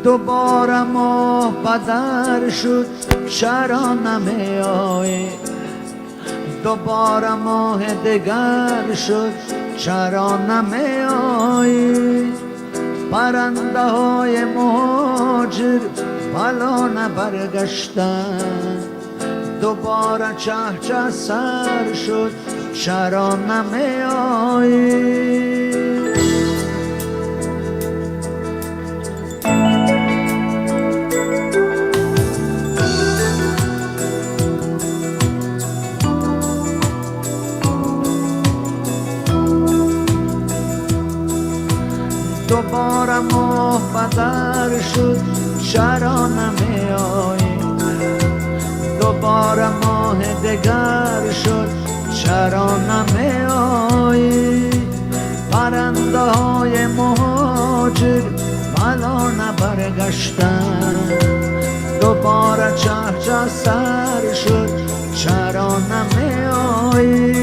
دوباره ماه بدر شد چرا نمی آیی؟ دوباره ماه دگر شد چرا نمی آیی؟ پرنده های مهاجر بلا نبرگشتن، دوباره چه سر شد چرا نمی آیی؟ دوباره ماه بدر شد چرا نمی آیی؟ دوباره ماه دگر شد چرا نمی آیی؟ پرنده های مهاجر بلا نبرگشتن، دوباره چه سر شد چرا نمی آیی؟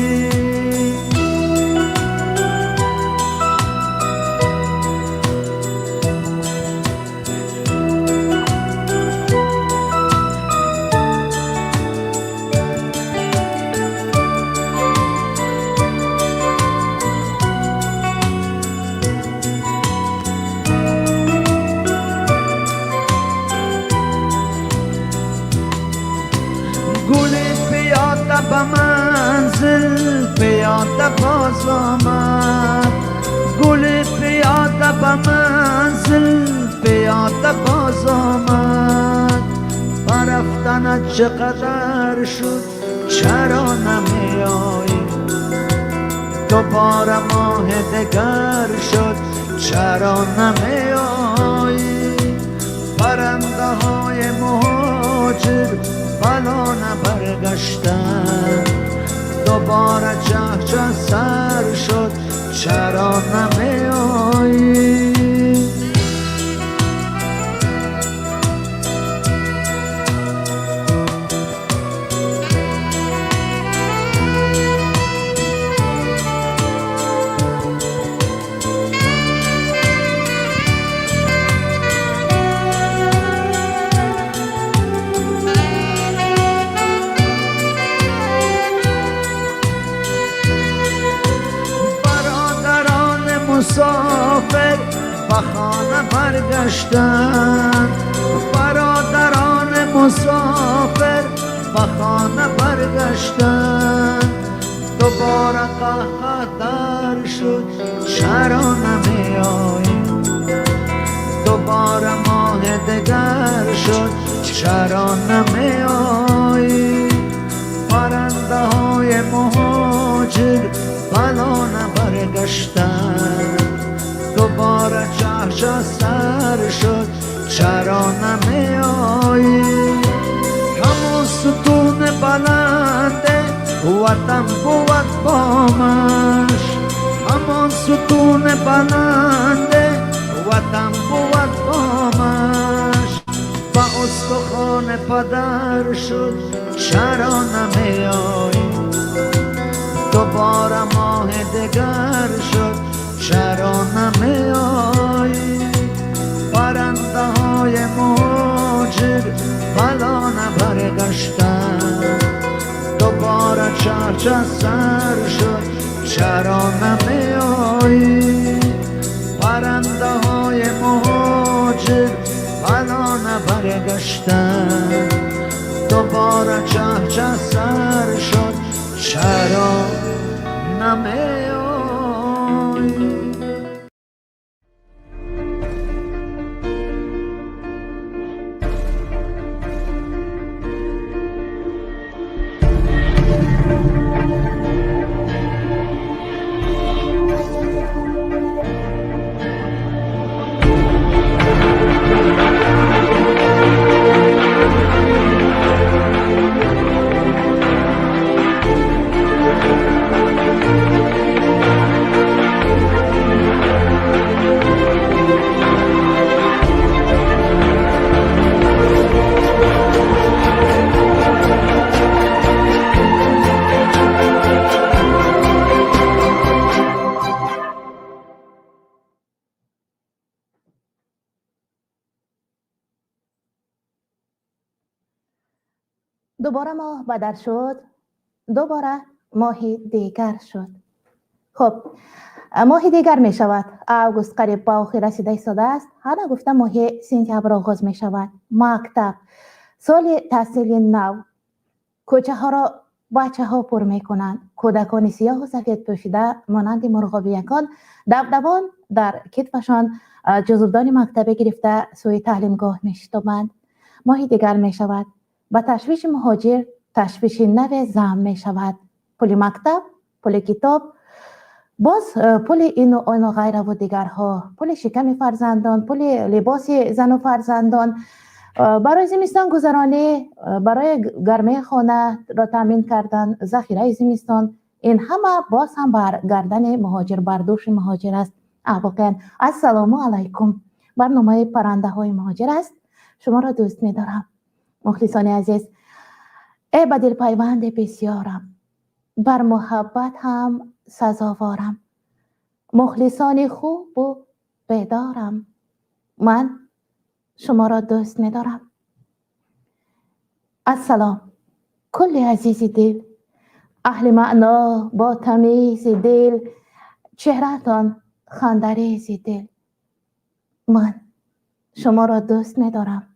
به منزل پیاده باز آمد، گل پیاده به منزل پیاده باز آمد. برفتنت چقدر شد چرا نمی آیی؟ دوباره ماه دگر شد چرا نمی آیی؟ پرنده های مهاجر بلا نبرگشتن، دوباره چه سر شد چرا نمی آیی؟ مسافر به خانه برگشتن، برادران مسافر به خانه برگشتن. دوباره قهقه شد چرا نمی آیی؟ دوباره ماه دگر شد چرا نمی آیی؟ پرنده های مهاجر بلا نبرگشتن، دوباره چه سر شد چرا نمی آیی؟ همون ستون بلنده وطن بود بامش، همون ستون بلنده وطن بود بامش. با استخوان پدر شد چرا نمی آیی؟ دوباره ماه دگر شد چرا نمی آیی؟ پرنده های مهاجر بلا نبرگشتن، دوباره چه سر شد چرا نمی آیی؟ پرنده های مهاجر بلا نبرگشتن، دوباره چه سر شد چرا نمی آیی؟ دوباره ماه بدر شد، دوباره ماهی دیگر شد. خب ماهی دیگر می شود. اوگوست قریب به آخر رسیده ایستاده است. حالا گفته ماه سپتامبر آغاز می شود. مکتب، سال تحصیل نو. کوچه ها را بچه ها پر می کنند. کودکان سیاه و سفید پوشیده مانند مرغابیکان دبدبان در کتفشان جزودان مکتبه گرفته سوی تعلیمگاه می شتابند. ماهی دیگر می شود. با تشویش مهاجر تشویش نو زن می شود. پول مکتب، پول کتاب، باز پول این و آن و غیره و دیگرها، پول شکم فرزندان، پول لباس زن و فرزندان، برای زمستان گذرانی، برای گرمه خانه را تامین کردن، ذخیره زمستان، این همه باز هم بر گردن مهاجر، بر دوش مهاجر است. واقعا السلام علیکم. برنامه پرنده های مهاجر است. شما را دوست می دارم. مخلصان عزیز، ای به دل پیوند بسیارم، بر محبت هم سزاوارم، مخلصان خوب و بیدارم، من شما را دوست می دارم. السلام کل عزیز دل، اهل معنا با تمیز دل، چهرهتان خندریز دل، من شما را دوست می دارم.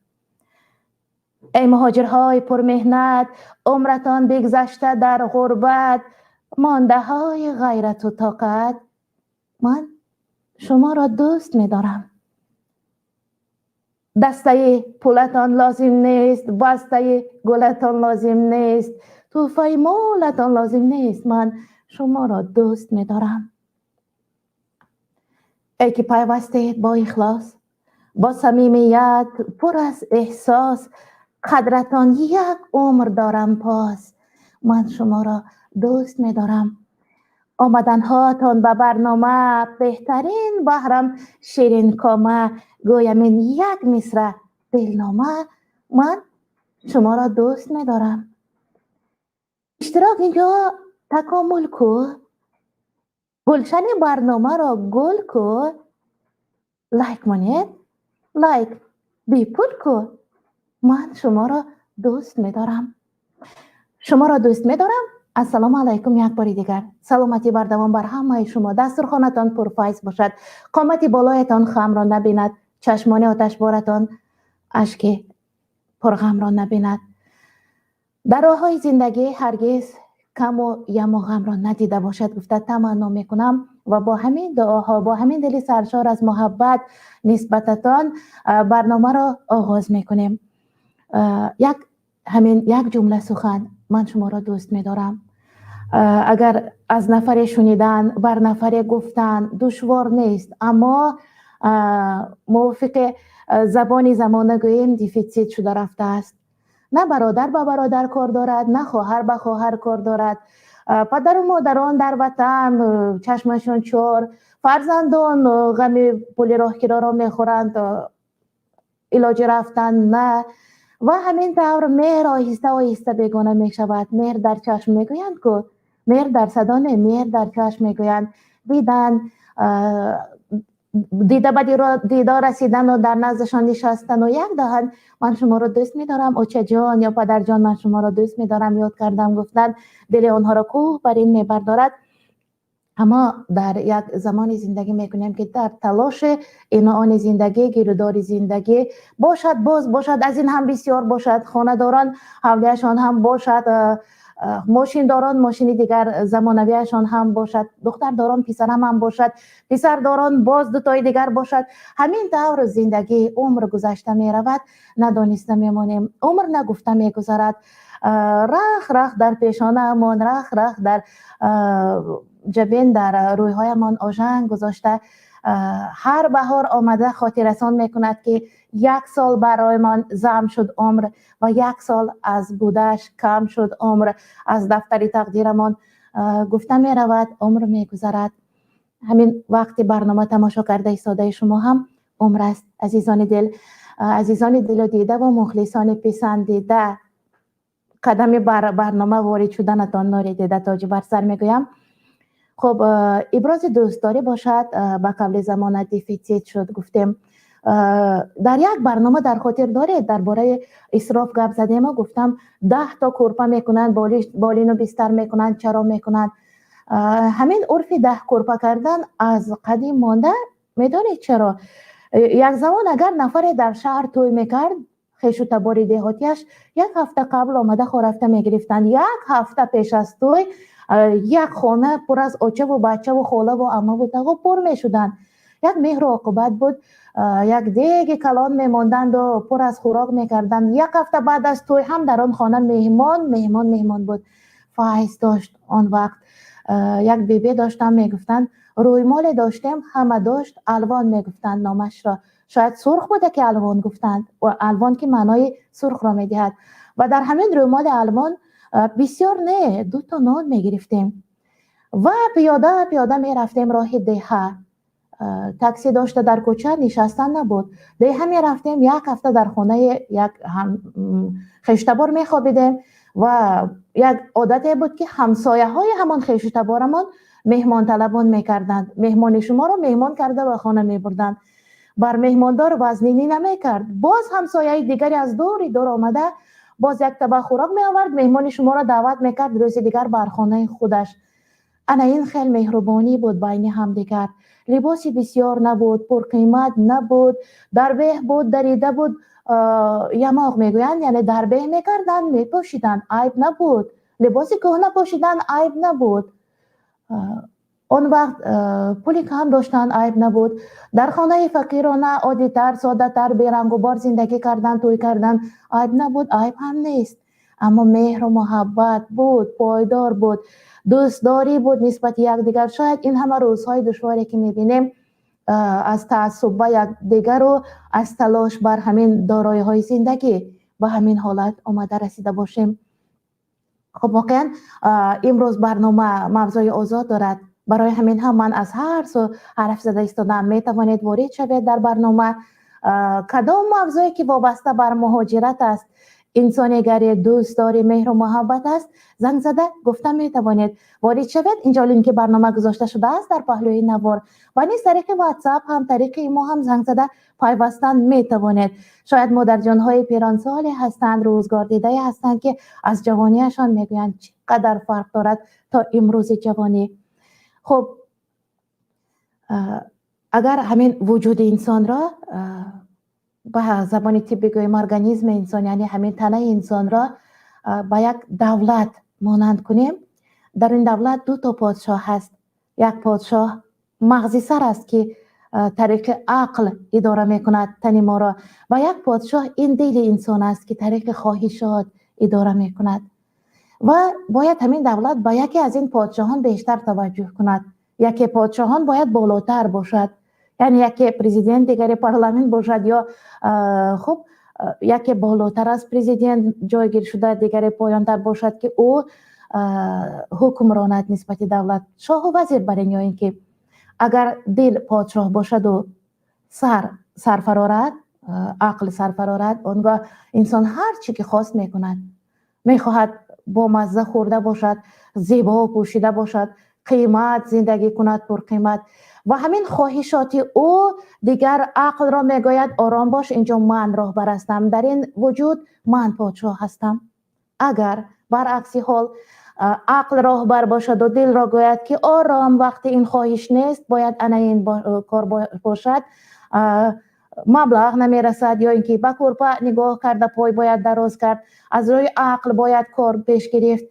ای مهاجرهای پر مهنت، عمرتان بگذشته در غربت، مانده های غیرت و طاقت، من شما را دوست می دارم. دسته پولتان لازم نیست، بسته گلتان لازم نیست، توفه مولتان لازم نیست، من شما را دوست می دارم. ای که پیوستید با اخلاص، با صمیمیت، پر از احساس، قدرتان یک عمر دارم پاس، من شما را دوست می دارم. آمدن هاتان به برنامه، بهترین بهرم شیرین کامه، گویم این یک مصرع دلنامه، من شما را دوست می دارم. اشتراک اینجا تکامل کو، گلشن برنامه را گل کو، لایک منید، لایک بی پول کو، من شما را دوست می دارم. شما را دوست می دارم. السلام علیکم. یک بار دیگر سلامتی بر دوام بر همه شما. دسترخوانتان پرفیض باشد، قامت بالایتان خم را نبیند، چشمان آتشبارتان اشک پرغم را نبیند، در راههای زندگی هرگز کم و یم و غم را ندیده باشد گفته تمنا میکنم و با همین دعاها، با همین دل سرشار از محبت نسبتتان برنامه را آغاز میکنیم. یک جمله سخن، من شما را دوست می‌دارم. اگر از نفر شنیدن بر نفر گفتن دشوار نیست، اما موافق زبان زمانه گوییم دیفیسیت شده رفته است. نه برادر به برادر کار دارد، نه خواهر به خواهر کار دارد. پدر و مادران در وطن چشمشون چور، فرزندان غم پول راهگیرا را میخورند، علاج رفتن نه. و همین طور مهر آهسته آهسته بیگانه می شود. مهر در چشم می گویند که مهر در صدا نه، مهر در چشم می گویند. دیده به دیدار رسیدن و در نزدشان نشستن و یک دهن من شما را دوست می دارم، اوچه جان یا پدر جان من شما را دوست می دارم یاد کردم گفتن، دل آنها را کوه بر این می بردارد. اما در یک زمان زندگی میکنیم که در تلاش این آن زندگی، گیرودار زندگی باشد، باز باشد، از این هم بسیار باشد، خانه داران حولیشان هم باشد، ماشین داران ماشین دیگر زمانویشان هم باشد، دختر داران پسر هم باشد، پسر داران باز دوتای دیگر باشد. همین طور زندگی عمر گذشته می رود، ندانسته میمانیم، عمر نگفته میگذرد. رخ رخ در پیشانه امان، رخ رخ در جبین، در روی هایمان آژنگ گذاشته. هر بهار آمده خاطررسان میکند که یک سال برایمان زم شد عمر و یک سال از بودش کم شد عمر. از دفتر تقدیرمان گفته می رود، عمر میگذرد. همین وقتی برنامه تماشا کرده ایستاده شما هم عمر است. عزیزان دل، عزیزان دل دیده و مخلصان پسندیده، قدم برنامه وارد شدنتان ناریدیده تاج بر سر میگویم. خب ابراز دوستداری باشد، به قبل زمان دیفیسیت شد گفتیم. در یک برنامه در خاطر دارید درباره اسراف گپ زدیم و گفتم 10 تا کورپا میکنن، بالین و بستر میکنن، چرا میکنن. همین عرف 10 کورپا کردن از قدیم مانده. میدونید چرا؟ یک زمان اگر نفر در شهر توی میکرد، خیش و تبار دهاتیش 1 هفته قبل آمده خورفته میگرفتن. 1 هفته پیش از توی یک خانه پر از آچه و بچه و خاله و عمه و تقو پر میشدن. یک مهر و عاقبت بود. یک دیگ کلان میماندند و پر از خوراک میکردند. 1 هفته بعد از توی هم در آن خانه مهمان بود. فایز داشت آن وقت. یک بیبی داشتم میگفتند روی مال داشتیم، همه داشت، الوان میگفتند نامش را. شاید سرخ بوده که الوان گفتند و الوان که معنای سرخ را میدهد. و در همین روی مال الوان بسیار نه 2 تا نان میگرفتیم و پیاده میرفتیم راه دیه. تاکسی داشته در کوچه نشستن نبود. دیه میرفتیم. 1 هفته در خانه یک خیشتبار میخوابیدیم و یک عادت بود که همسایه های همان خیشتبارمان مهمان طلبان میکردند. مهمان شما را مهمان کرده و خانه میبردند. بر مهماندار وزنینی نمیکرد. باز همسایه دیگری از دور آمده باز یک طبق خوراک می آورد، مهمان شما را دعوت میکرد روز دیگر بر خانه خودش. انا این خیلی مهربانی بود بین هم دیگر. لباسی بسیار نبود، پر قیمت نبود، دربه بود، دریده بود، یماغ میگویند یعنی دربه میکردن میپوشیدن، عیب نبود. لباسی کهنه پوشیدن عیب نبود. اون وقت پولی کم داشتن عیب نبود. در خانه فقیرانه عادی‌تر ساده‌تر بیرنگ و بار زندگی کردن، توی کردن عیب نبود، عیب هم نیست. اما مهر و محبت بود، پایدار بود، دوستداری بود نسبت یکدیگر. شاید این همه روزهای دشواری که میبینیم از تعصب به یکدیگر و از تلاش بر همین دارایی‌های زندگی به همین حالت آمده رسیده باشیم. خب واقعا امروز برنامه موضوع آزاد دارد. برای همین هم من از هر سو حرف زده ایستادم. می توانید وارد شوید در برنامه. کدام موضوعی که وابسته بر مهاجرت است، انسانیگری، دوستداری، مهر و محبت است، زنگ زده گفتم می توانید وارد شوید. اینجا لینک برنامه گذاشته شده است در پهلوی نوار و نیز طریق واتساپ هم طریق ایمو هم زنگ زده پیوستن می توانید. شاید مادر جان های پیرانسالی هستند، روزگار دیده هستند که از جوانیشان میگویند چقدر فرق دارد تا امروز جوانی. خب اگر همین وجود انسان را به زبان طب بگوییم ارگانیسم انسان یعنی همین تنه انسان را به یک دولت مانند کنیم، در این دولت 2 تا پادشاه هست. یک پادشاه مغزی سر است که طریق عقل اداره میکند تن ما را و یک پادشاه این دل انسان است که طریق خواهشات اداره میکند و باید همین دولت به یکی از این پادشاهان بیشتر توجه کند. یکی پادشاهان باید بالاتر باشد، یعنی یکی پرزیدنت دیگری پارلمان باشد یا خب یکی بالاتر از پرزیدنت جایگیر شده دیگری پایانتر باشد که او حکمرانت نسبت دولت. شاه و وزیر برای این که اگر دل پادشاه باشد و سرفرارد، عقل سرفرارد، آنگاه انسان هر چی که خواست میکند. میخواهد با مزه خورده باشد، زیبا پوشیده باشد، قیمت زندگی کند، پر قیمت و همین خواهشات او دیگر عقل را میگوید آرام باش، اینجا من راهبر هستم، در این وجود من پادشاه هستم. اگر برعکس حال عقل راهبر باشد و دل را گوید که آرام، وقتی این خواهش نیست باید انا این کار باشد، مبلغ نمیرسد یا اینکه به کورپا نگاه کرده پای باید دراز کرد، از روی عقل باید کار پیش گرفت.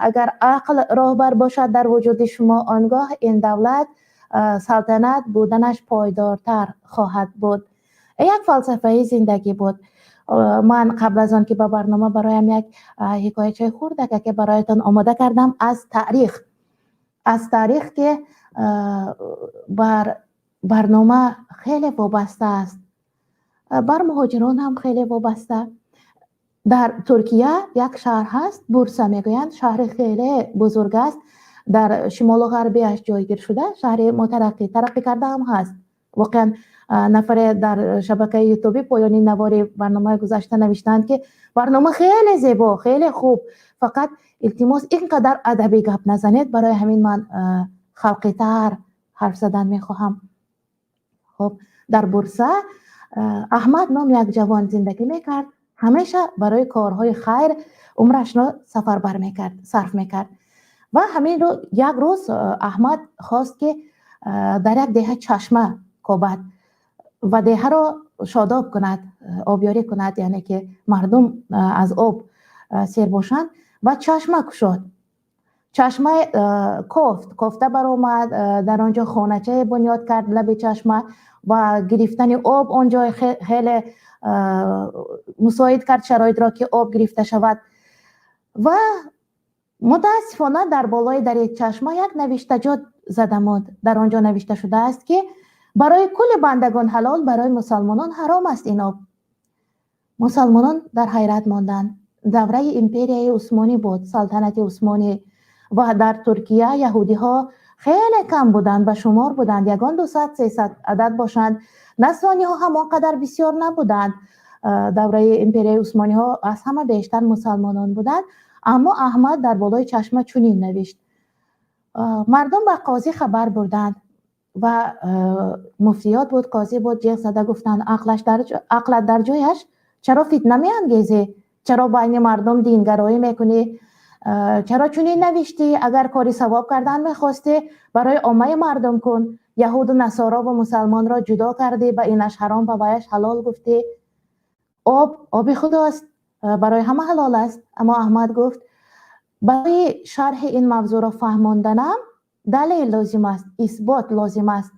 اگر عقل راهبر باشد در وجود شما، آنگاه این دولت سلطنت بودنش پایدارتر خواهد بود. یک فلسفه زندگی بود. من قبل از آن که به برنامه برایم یک حکایت خورده که برایتان آماده کردم از تاریخ که بر برنامه خیلی وابسته است، بر مهاجران هم خیلی وابسته. در ترکیه یک شهر هست، بورسا میگویند، شهر خیلی بزرگ است، در شمال و غربیش جایگیر شده، شهر ترقی کرده هم هست. واقعا نفر در شبکه یوتیوبی پایانی نوار برنامه گذاشته نوشتند که برنامه خیلی زیبا، خیلی خوب، فقط التماس اینقدر ادبی گپ نزنید، برای همین من خلقی تر حرف زدن میخواهم. خب در بورسا احمد نام یک جوان زندگی میکرد، همیشه برای کارهای خیر عمرش را سفربر میکرد، صرف میکرد. و همین رو یک روز احمد خواست که در یک دیه چشمه کوبد و دیه را شاداب کند، آبیاری کند، یعنی که مردم از آب سیر باشند. و چشمه کشاد، چشمه کوفته برآمد، در آنجا خانچه بنیاد کرد لب چشمه و گرفتن آب آنجا خیلی مساعد کرد شرایط را که آب گرفته شود. و متاسفانه در بالای در چشمه یک نوشتجات زده ماند. در آنجا نوشته شده است که برای کل بندگان حلال، برای مسلمانان حرام است این آب. مسلمانان در حیرت ماندند. دوره امپریای عثمانی بود، سلطنت عثمانی، و در ترکیه یهودی ها خیلی کم بودند، به شمار بودند، یگان 200-300 عدد باشند. نصرانی ها همانقدر بسیار نبودند. دوره امپریای عثمانی ها از همه بیشتر مسلمانان بودند. اما احمد در بالای چشمه چنین نوشت. مردم به قاضی خبر بردند و مفتیات بود، قاضی بود، جیغ زده گفتند عقلت در جایش، چرا فتنه می انگیزی؟ چرا بین مردم دینگرایی میکنی؟ چرا چنین نوشتی؟ اگر کاری ثواب کردن میخواستی برای عامه مردم کن. یهود و نصارا و مسلمان را جدا کردی، به اینش حرام به ویش حلال گفتی. آب خداست، برای همه حلال است. اما احمد گفت برای شرح این موضوع را فهماندنم دلیل لازم است، اثبات لازم است.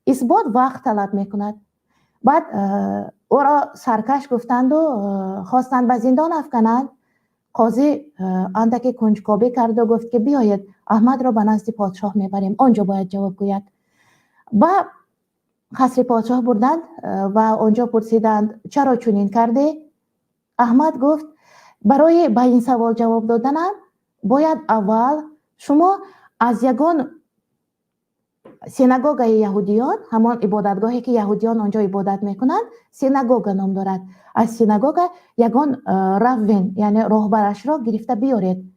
اثبات وقت طلب میکند. بعد او را سرکش گفتند و خواستند به زندان افکنند. قاضی اندکی کنجکاوی کرد و گفت که بیایید احمد را به نزد پادشاه میبریم، آنجا باید جواب گوید. و قصر پادشاه بردند و آنجا پرسیدند چرا چنین کرده؟ احمد گفت برای به این سوال جواب دادنم باید اول شما از یگان سینگوگ یهودیان، همان عبادتگاهی که یهودیان آنجا عبادت میکنند، سینگوگ نام دارد، از سینگوگ یگان روین یعنی راهبرش را گرفته بیارید.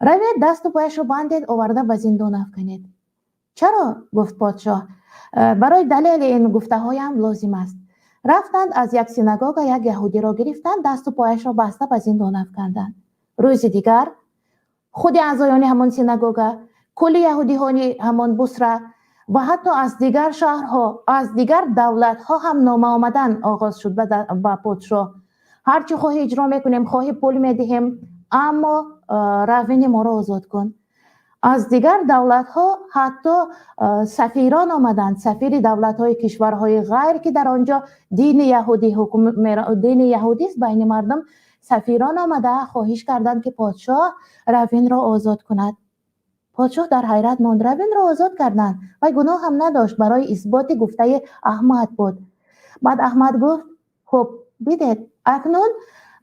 روید دست و پایش را بندید، آورده به زندان افکنید. چرا؟ گفت پادشاه برای دلیل این گفته هایم لازم است. رفتند از یک سینگوگ یک یهودی را گرفتند، دست و پایش را بسته به زندان افکندند. روز دیگر خود اعضایان همان سینگوگ، کل یهودیان همان بصره و حتی از دیگر شهرها، از دیگر دولت‌ها هم نامه آمدن آغاز شد به پادشاه. هرچی خواهی اجرا میکنیم، خواهی پول میدهیم، اما روین ما را آزاد کن. از دیگر دولت‌ها حتی سفیران آمدند، سفیر دولت‌های کشورهای غیر که در آنجا دین یهودی است بین مردم، سفیران آمده خواهش کردند که پادشاه روین را آزاد کند. پادشاه در حیرت ماند. روین را آزاد کردند و گناه هم نداشت، برای اثبات گفته احمد بود. بعد احمد گفت خب دیدید اکنون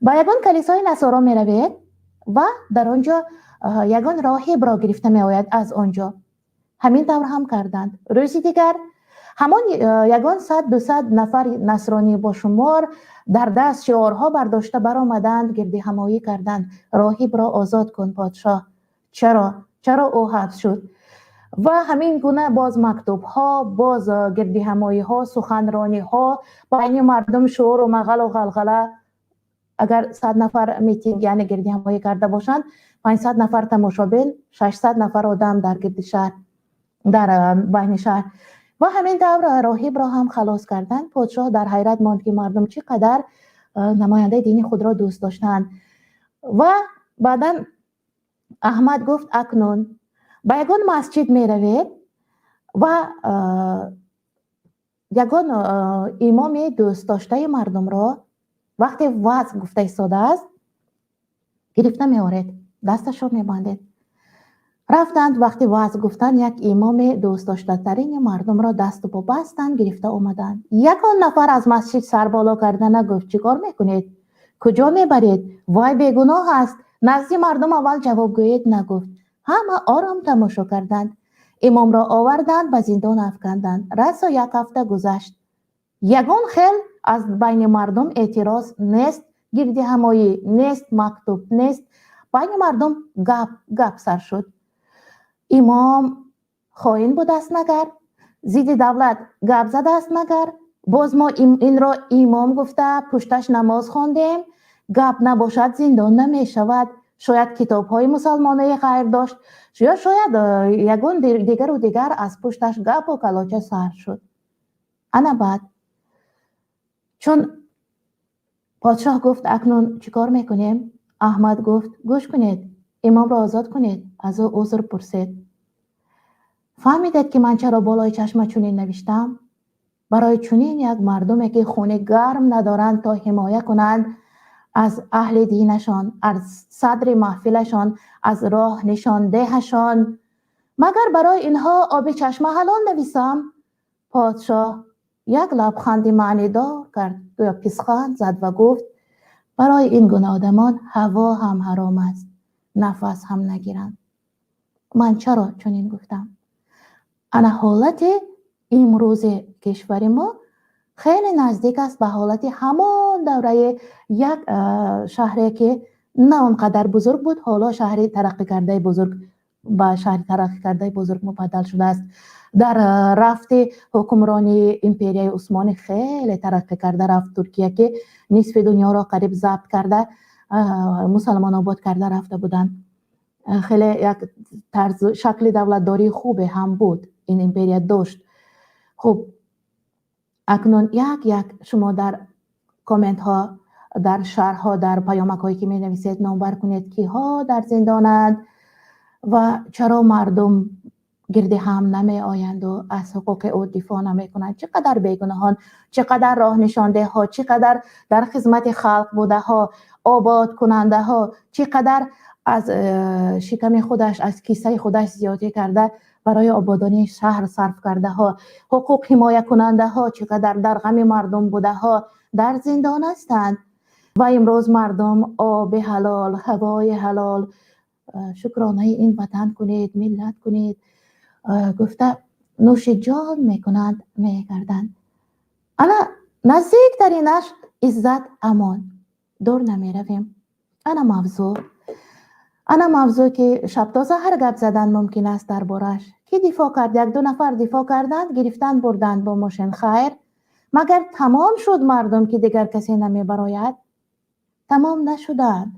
با یگان کلیسای نصارا می روید و در آنجا یگان راهب را گرفته می آید از آنجا. همین طور هم کردند. روز دیگر همان یگان 100-200 نفر نصرانی با شمار در دست شعارها برداشته برآمدند، گردی همایی کردند راهب را آزاد کن پادشاه. چرا او حبس شد؟ و همین گونه باز مکتوب ها، باز گردی همایی ها، سخنرانی ها، بین مردم شعور و مغل و غلغله. اگر 100 نفر میتینگ یعنی گردی همایی کرده باشند، 500 نفر تماشابین، 600 نفر آدم در گرد شهر، در بین شهر. و همین طور راهب را هم خلاص کردند. پادشاه در حیرت ماند که مردم چقدر نماینده دینی خود را دوست داشتند. و بعدا احمد گفت اکنون به یگان مسجد می روید و یگان امام دوست داشته مردم را وقتی وعظ گفته ایستاده است گرفته می آورید، دستش را می باندید. رفتند وقتی وعظ گفتند یک امام دوست داشته ترین مردم را دست و پا بستند، گرفته آمدند. یکان نفر از مسجد سر بالا کرده نگفت چیکار میکنید؟ کجا میبرید؟ وای بیگناه است. نزد مردم اول جواب گویید نگفت. همه آرام تماشا کردند. امام را آوردند به زندان افکندند. رسا یک هفته گذشت. یگان خیل از بین مردم اعتراض نیست، گردی همایی نیست، مکتوب نیست. بین مردم گپ سر شد. امام خائن بود است مگر؟ ضد دولت گپ زده است مگر؟ باز ما این را امام گفته پشتش نماز خواندیم، گپ نباشد زندان نمی شود. شاید کتاب های مسلمانای غیر داشت، یا شاید یگان دیگر و دیگر از پشتش گپ و کلاچه سر شد. انا بعد چون پادشاه گفت اکنون چیکار میکنیم؟ احمد گفت گوش کنید، امام را آزاد کنید. از او عذر پرسید. فهمیدید که من چرا بالای چشم چنین نوشتم؟ برای چنین یک مردمی که خونه گرم ندارند تا حمایه کنند از اهل دینشان، از صدر محفلشان، از راه نشان دهشان، مگر برای اینها آب چشم حلال نویسم؟ پادشاه یک لبخند معنی دار کرد، گویا پسخند زد و گفت برای این گونه آدمان هوا هم حرام است، نفس هم نگیرند. من چرا چنین گفتم؟ انا حالت امروز کشور ما خیلی نزدیک است به حالت همان دوره یک شهری که نه اونقدر بزرگ بود، حالا شهری ترقی کرده بزرگ به شهری ترقی کرده بزرگ مبدل شده است. در رفت حکمرانی امپریای عثمانی خیلی ترقی کرده رفت. ترکیه که نصف دنیا را قریب ضبط کرده، مسلمان آباد کرده رفته بودند. خیلی یک طرز شکل دولتداری خوبه هم بود این امپریا داشت. خب اکنون یک شما در کامنت ها، در شرح ها، در پیامک هایی که می نویسید نامبر کنید که ها در زندانند و چرا مردم گرد هم نمی آیند و از حقوق او دفاع نمی کنند. چقدر بیگناهان، چقدر راه نشانده ها، چقدر در خدمت خلق بوده ها، آباد کننده ها، چقدر از شکم خودش، از کیسه خودش زیادی کرده برای آبادانی شهر صرف کرده ها، حقوق حمایه کننده ها چقدر در غم مردم بوده ها در زندان هستند. و امروز مردم آب حلال، هوای حلال، شکرانه این وطن کنید، ملت کنید، گفته نوش جان میکنند میگردند. انا نزدیک ترینش عزت امان، دور نمی رویم. انا موضوع که شب تازه هر گپ زدن ممکن است دربارش. کی دفاع کرد؟ یک دو نفر دفاع کردند، گرفتن بردند با ماشین. خیر مگر تمام شد مردم که دیگر کسی نمی براید؟ تمام نشدند.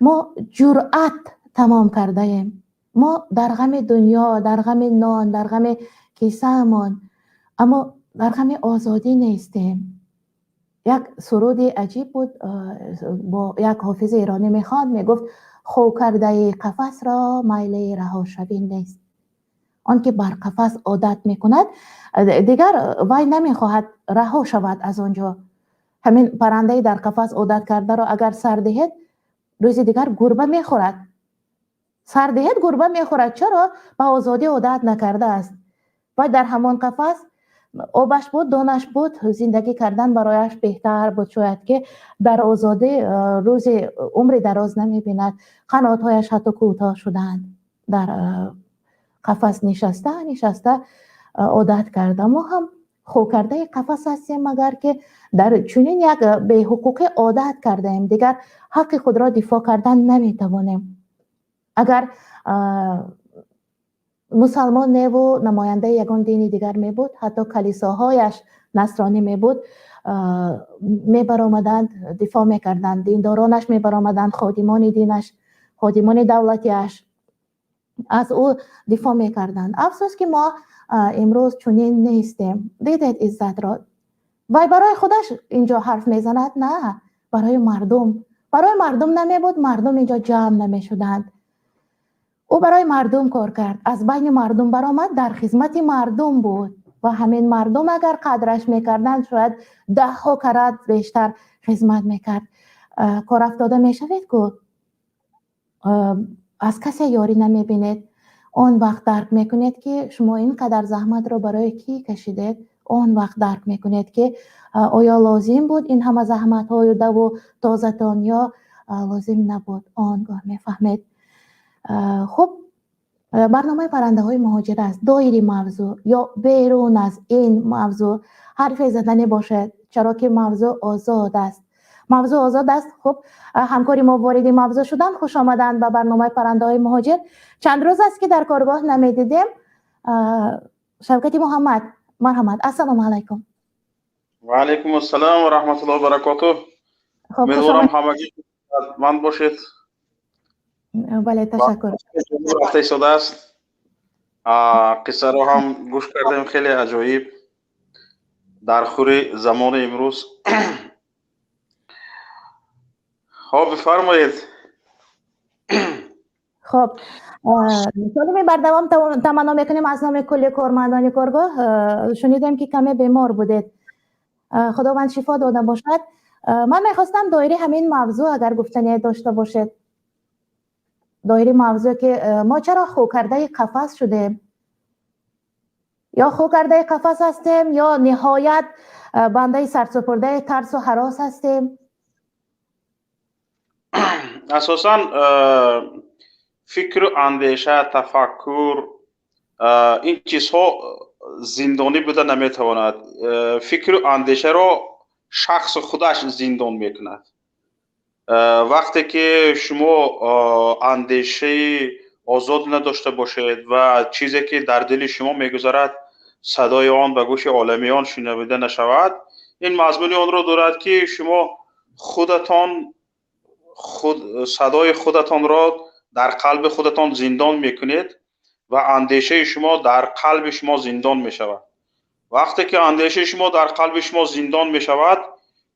ما جرأت تمام کرده ایم. ما در غم دنیا، در غم نان، در غم کیسه امان، اما در غم آزادی نیستیم. یک سرود عجیب بود با یک حافظ ایرانی میخواند، میگفت خو کرده قفس را میل رها شوی نیست. آن که بر قفس عادت میکند دیگر وای نمیخواهد رها شود از آنجا. همین پرنده در قفس عادت کرده را اگر سر دهید روز دیگر گربه میخورد. سر دهید گربه میخورد. چرا؟ به آزادی عادت نکرده است. و در همان قفس آبش بود، دانش بود، زندگی کردن برایش بهتر بود. شاید که در آزادی روز عمر دراز نمیبیند. قناتهایش حتی کوتاه شدند. در قفس نشسته عادت کرده. ما هم خو کرده قفس هستیم مگر که در چنین یک به حقوق عادت کرده ایم. دیگر حق خود را دفاع کردن نمیتوانیم. اگر مسلمان نه و نماینده یگان دینی دیگر می بود، حتی کلیساهایش نصرانی می بود، می برآمدند دفاع می کردند. دیندارانش می برآمدند، خادمان دینش، خادمان دولتیش از او دفاع می کردند. افسوس که ما امروز چنین نیستیم. دیدید عزت را وای برای خودش اینجا حرف می زند؟ نه، برای مردم نمی بود. مردم اینجا جمع نمی شدند. او برای مردم کار کرد، از بین مردم برآمد، در خدمت مردم بود و همین مردم اگر قدرش میکردند شاید 10 کرات بیشتر خدمت میکرد. کار افتاده میشوید که از کسی یاری نمیبینید. اون وقت درک میکنید که شما اینقدر زحمت رو برای کی کشیدید. اون وقت درک میکنید که آیا لازم بود این همه زحمت های دو و تازتان یا لازم نبود. آنگاه میفهمید. خب برنامه پرنده های مهاجر است. دایره موضوع یا بیرون از این موضوع حرف زدنی باشد، چرا که موضوع آزاد است. خب همکاری ما وارد موضوع شدن. خوش آمدند به برنامه پرنده های مهاجر. چند روز است که در کارگاه نمیدیدیم. شوکت محمد، مرحمت. السلام علیکم. و علیکم السلام و رحمت الله و برکاته. خب خوش امیدوارم آمد. همگی من باشید. بله تشکر. رفته ایستاده است. قصه رو هم گوش کردیم، خیلی عجایب در خور زمان امروز. ها بفرمایید. خب سالمی بردوام تمنا میکنیم از نام کل کارمندان کارگاه. شنیدیم که کمی بیمار بودید، خداوند شفا داده باشد. من میخواستم دایره همین موضوع اگر گفتنی داشته باشید، دایره موضوع که ما چرا خو کرده قفس شدیم، یا خو کرده قفس هستیم یا نهایت بنده سرسپرده ترس و هراس هستیم. اساساً فکر و اندیشه، تفکر، این چیزها زندانی بوده نمیتواند. فکر و اندیشه را شخص خودش زندان میکند. وقتی که شما اندیشه آزاد نداشته باشید و چیزی که در دل شما میگذرد صدای آن به گوش عالمیان شنویده نشود، این مضمون آن را دارد که شما صدای خودتان را در قلب خودتان زندان میکنید و اندیشه شما در قلب شما زندان میشود. وقتی که اندیشه شما در قلب شما زندان میشود،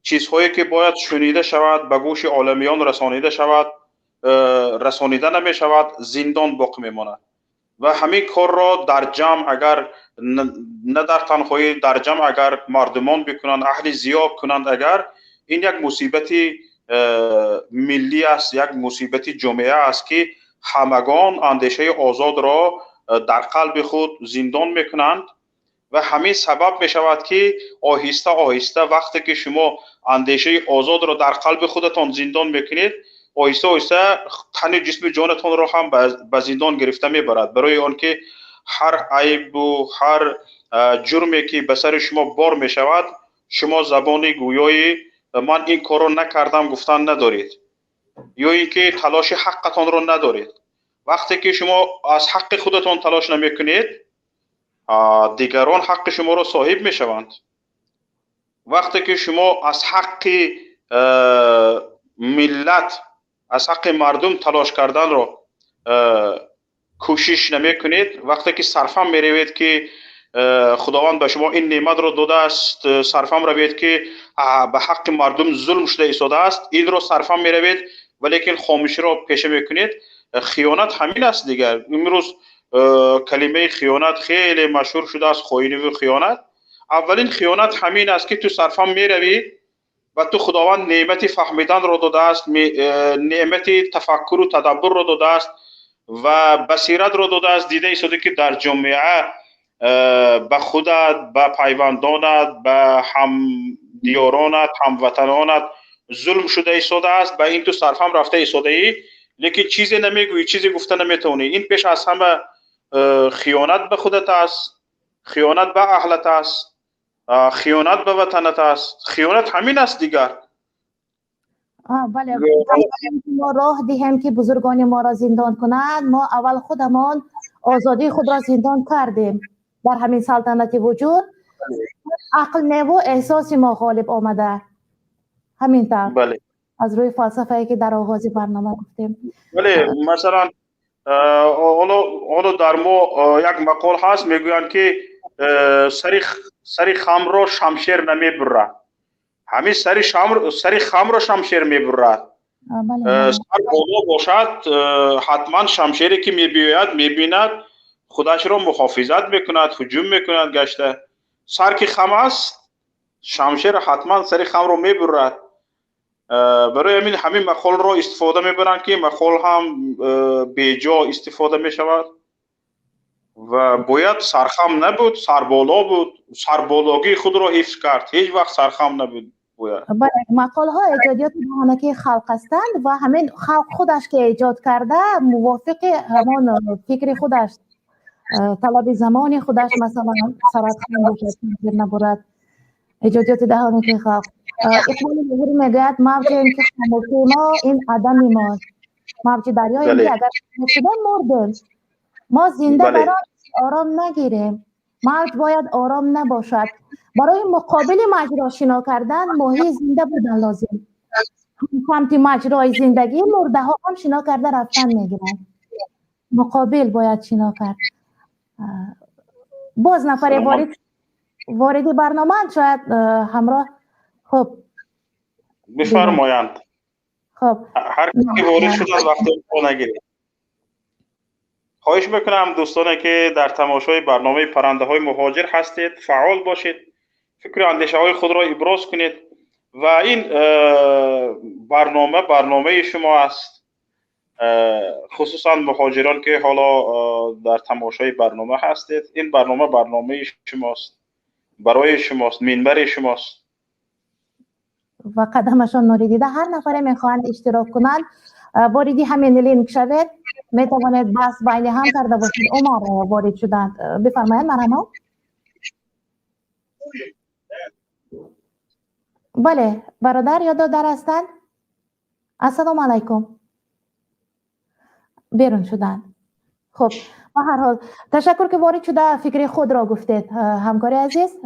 چیزهایی که باید شنیده شود به گوش عالمیان رسانیده شود رسانیده نمی شود، زندان باقی میماند. و همین کار را در جمع اگر نه در تنهایی، در جمع اگر مردمان بکنند، اهل زیاد کنند، اگر این یک مصیبت ملی است، یک مصیبت جامعه است که همگان اندیشه آزاد را در قلب خود زندان میکنند و همین سبب می شود که آهسته آهسته وقتی که شما اندیشه آزاد را در قلب خودتان زندان میکنید، آهسته آهسته تن جسم جانتان را هم به زندان گرفته میبرد، برای آنکه هر عیب و هر جرمی که به سر شما بار می شود، شما زبان گویای من این کار را نکردم گفتن ندارید، یا اینکه تلاش حقتان را ندارید. وقتی که شما از حق خودتان تلاش نمی کنید، دیگران حق شما را صاحب می شوند. وقتی که شما از حق ملت، از حق مردم تلاش کردن را کوشش نمی کنید، وقتی که صرفم می روید که خداوند به شما این نعمت را داده است، صرفم روید که به حق مردم ظلم شده ایستاده است، این را صرفم می روید ولیکن خاموشی را پیشه می کنید. خیانت همین است دیگر. امروز کلمه خیانت خیلی مشهور شده است، خائنی و خیانت. اولین خیانت همین است که تو صرفم می روی و تو خداوند نعمت فهمیدن را داده است، نعمت تفکر و تدبر را داده است و بصیرت را داده است. دیده ایستاده که در جامعه به خودت، به پیوندانت، به هم دیارانت، هموطنانت ظلم شده ایستاده است، به این تو صرفم رفته ایستاده ای لیکن چیزی نمیگویی، چیزی گفته نمیتونی. این پیش از همه خیانت به خودت است، خیانت به اهلت است، خیانت به وطنت است. خیانت همین است دیگر. بله، ما راه دهیم که بزرگان ما را زندان کنند. ما اول خودمان آزادی خود را زندان کردیم در همین سلطنت وجود. عقل نیو احساس ما غالب آمده. همین طور. بله. از روی فلسفه‌ای که در آغاز برنامه گفتیم. بله، مثلا حالا در ما یک مقال هست میگویند که سری خم را شمشیر نمیبرد. همین سری خم را شمشیر میبرد. سر بالا باشد حتما شمشیری که میبیند خودش را محافظت میکند، هجوم میکند گشته. سر که خم است شمشیر حتما سری خم را میبرد. برای همین مقال را استفاده میبرند که مقال هم بیجا استفاده میشود و باید سرخم نبود، سربالا بود. سربالایی خود را حفظ کرد، هیچ وقت سرخم نبود. بله، مقال ها ایجادیات دهانکی خلق هستند و همین خلق خودش که ایجاد کرده موافق همان فکر خودش، طلب زمان خودش، مثلا سرخم باشد نبرد. ایجادیات دهانکی خلق. اقبال ظهوری میگوید موج این که خاموشی ما این عدم ماست، موج دریای این که اگر شده مردیم، ما زنده برای آرام نگیریم. موج باید آرام نباشد. برای مقابل مجرا شنا کردن ماهی زنده بودن لازم. سمت مجرای زندگی مرده ها هم شنا کرده رفتن میگیرن. مقابل باید شنا کرد. باز نفر وارد برنامه شاید همراه. خب بفرمایند. خب هر کی وارد شده وقتی رو نگیرید. خواهش میکنم دوستانی که در تماشای برنامه پرنده های مهاجر هستید فعال باشید، فکر اندیشه های خود را ابراز کنید و این برنامه شما است، خصوصا مهاجران که حالا در تماشای برنامه هستید. این برنامه شماست، برای شماست، منبر شماست و قدمشان نوریدیده. هر نفر میخواهند اشتراک کنند واردی همین لینک شوید، میتوانید بحث بین هم کرده باشید. عمر وارد شدند، بفرمایید. مرحبا. بله برادر یا دادر هستند؟ السلام علیکم. بیرون شدند. خب به هر حال تشکر که وارد شده فکر خود را گفتید. همکاری عزیز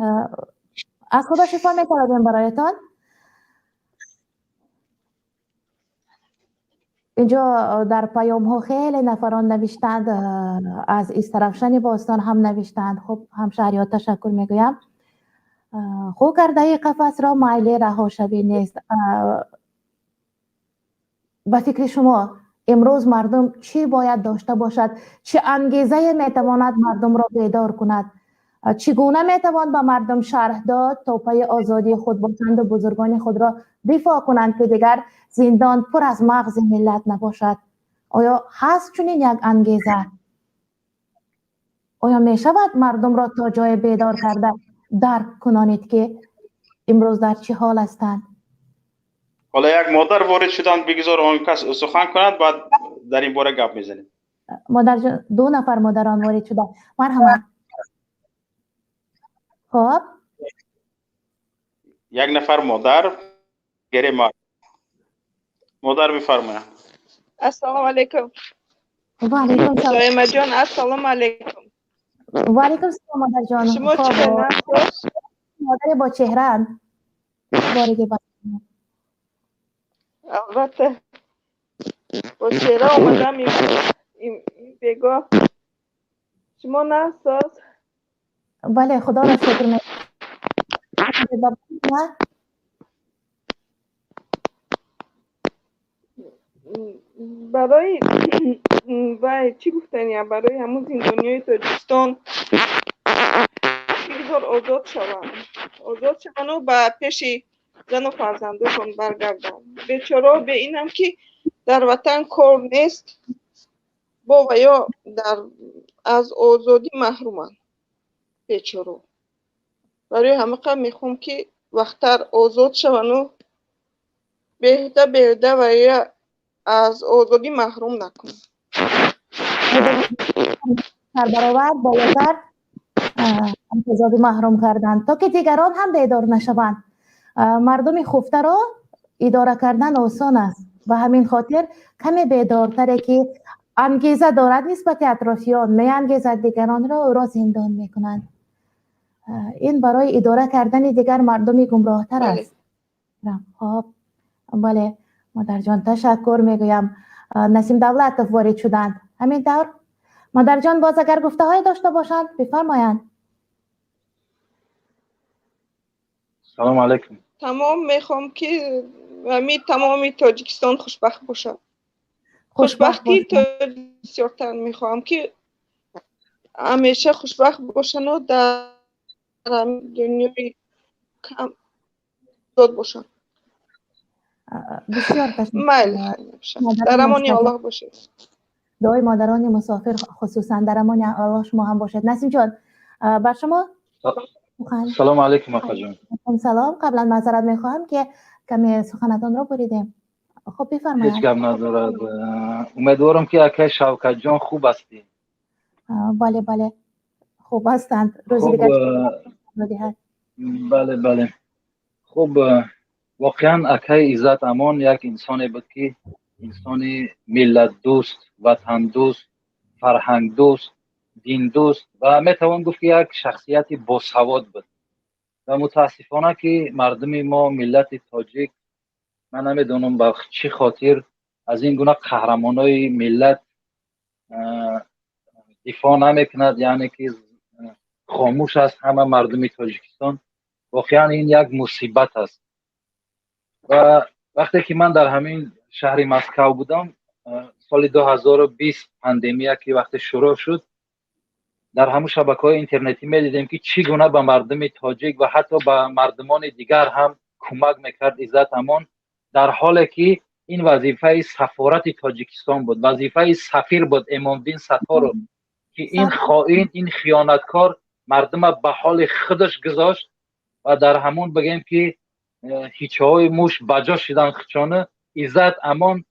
از خدا شفا می‌طلبیم برایتان. اینجا در پیام ها خیلی نفران نوشتند، از استرافشن باستان هم نوشتند. خب همشهریات تشکر میگویم. خو کرده قفس را مایل رها شوی نیست. به فکر شما امروز مردم چی باید داشته باشد؟ چه انگیزه میتواند مردم را بیدار کند؟ چگونه میتوان به مردم شرح داد تا پای آزادی خود باشند و بزرگان خود را دفاع کنند که دیگر زندان پر از مغز ملت نباشد؟ آیا هست چنین یک انگیزه؟ آیا می شود مردم را تا جای بیدار کرده درک کنانید که امروز در چه حال هستند؟ حالا یک مادر وارد شدند، بگذار آن کس سخن کند، بعد در این باره گپ میزنیم. مادر دو نفر مادران وارد شدند. مرحبا. خب یک نفر مادر گره مادر بفرمایید. السلام علیکم. و علیکم سلام. سایما جان السلام علیکم. و علیکم سلام مادر جان. شما چطور هستید؟ مادر با چهره وارد برنامه. البته با چهره اومدم این بگاه. شما نه هستید؟ بله خدا را شکر میکنم. برای چی گفتنی؟ برای همون زندانیای تاجیکستان بگذار آزاد شوند و به پیش زن و فرزندشون برگردن. بیچاره به اینم که در وطن کار نیست با و یا از آزادی محرومن. بیچاره برای همه قم میخوام که وقتر آزاد شوند و بهده و یا از آزادی محروم نکنن. در برابر بالاتر آزادی محروم کردن تا که دیگران هم بیدار نشوند. مردم خفته را اداره کردن آسان است و همین خاطر کمی بیدارتره که انگیزه دارد نسبت اطرافیان می انگیزد دیگران را او را زندان میکنند. این برای اداره کردن دیگر مردمی گمراهتر است. خب بله مادر جان تشکر میگویم. نسیم دولت وارد شدند. همینطور مادر جان باز اگر گفته های داشته باشند بفرمایند. سلام علیکم. تمام میخوام که تمام تاجیکستان خوشبخت باشد. خوشبختی بسیارتر میخوام که همیشه خوشبخت باشن و در دنیای کم آزاد باشن. بسیار تشکر. در امان الله باشید. دعای مادران مسافر خصوصا در امان الله شما هم باشد. نسیم جان بر شما سلام علیکم آقا جان. سلام. قبلا معذرت میخواهم که کمی سخنتان را بریدیم. خب بفرمایید. هیچ گپ ندارد. امیدوارم که اکه شوکت جان خوب هستی. بله بله خوب هستند. روزی دیگر بله بله. خب واقعا اکه عزت امان یک انسانی بود که انسان ملت دوست، وطن دوست، فرهنگ دوست دیندوست و میتوان گفت که یک شخصیت باسواد بود و متاسفانه که مردم ما ملت تاجیک من نمیدونم با چی خاطر از این گونه قهرمانای ملت دفاع نمیکند، یعنی که خاموش است همه مردم تاجیکستان. واقعا این یک مصیبت است. و وقتی که من در همین شهر مسکو بودم سال 2020 پاندemia که وقتی شروع شد در همون شبکه‌های اینترنتی می‌دیدیم که چگونه به مردم تاجیک و حتی به مردمان دیگر هم کمک میکرد عزت امان، در حالی که این وظیفه سفارت تاجیکستان بود، وظیفه سفیر بود امامدین ستار، که این خائن این خیانتکار مردم به حال خودش گذاشت و در همون بگیم که هیچه های موش بجا شدن خچانه عزت امان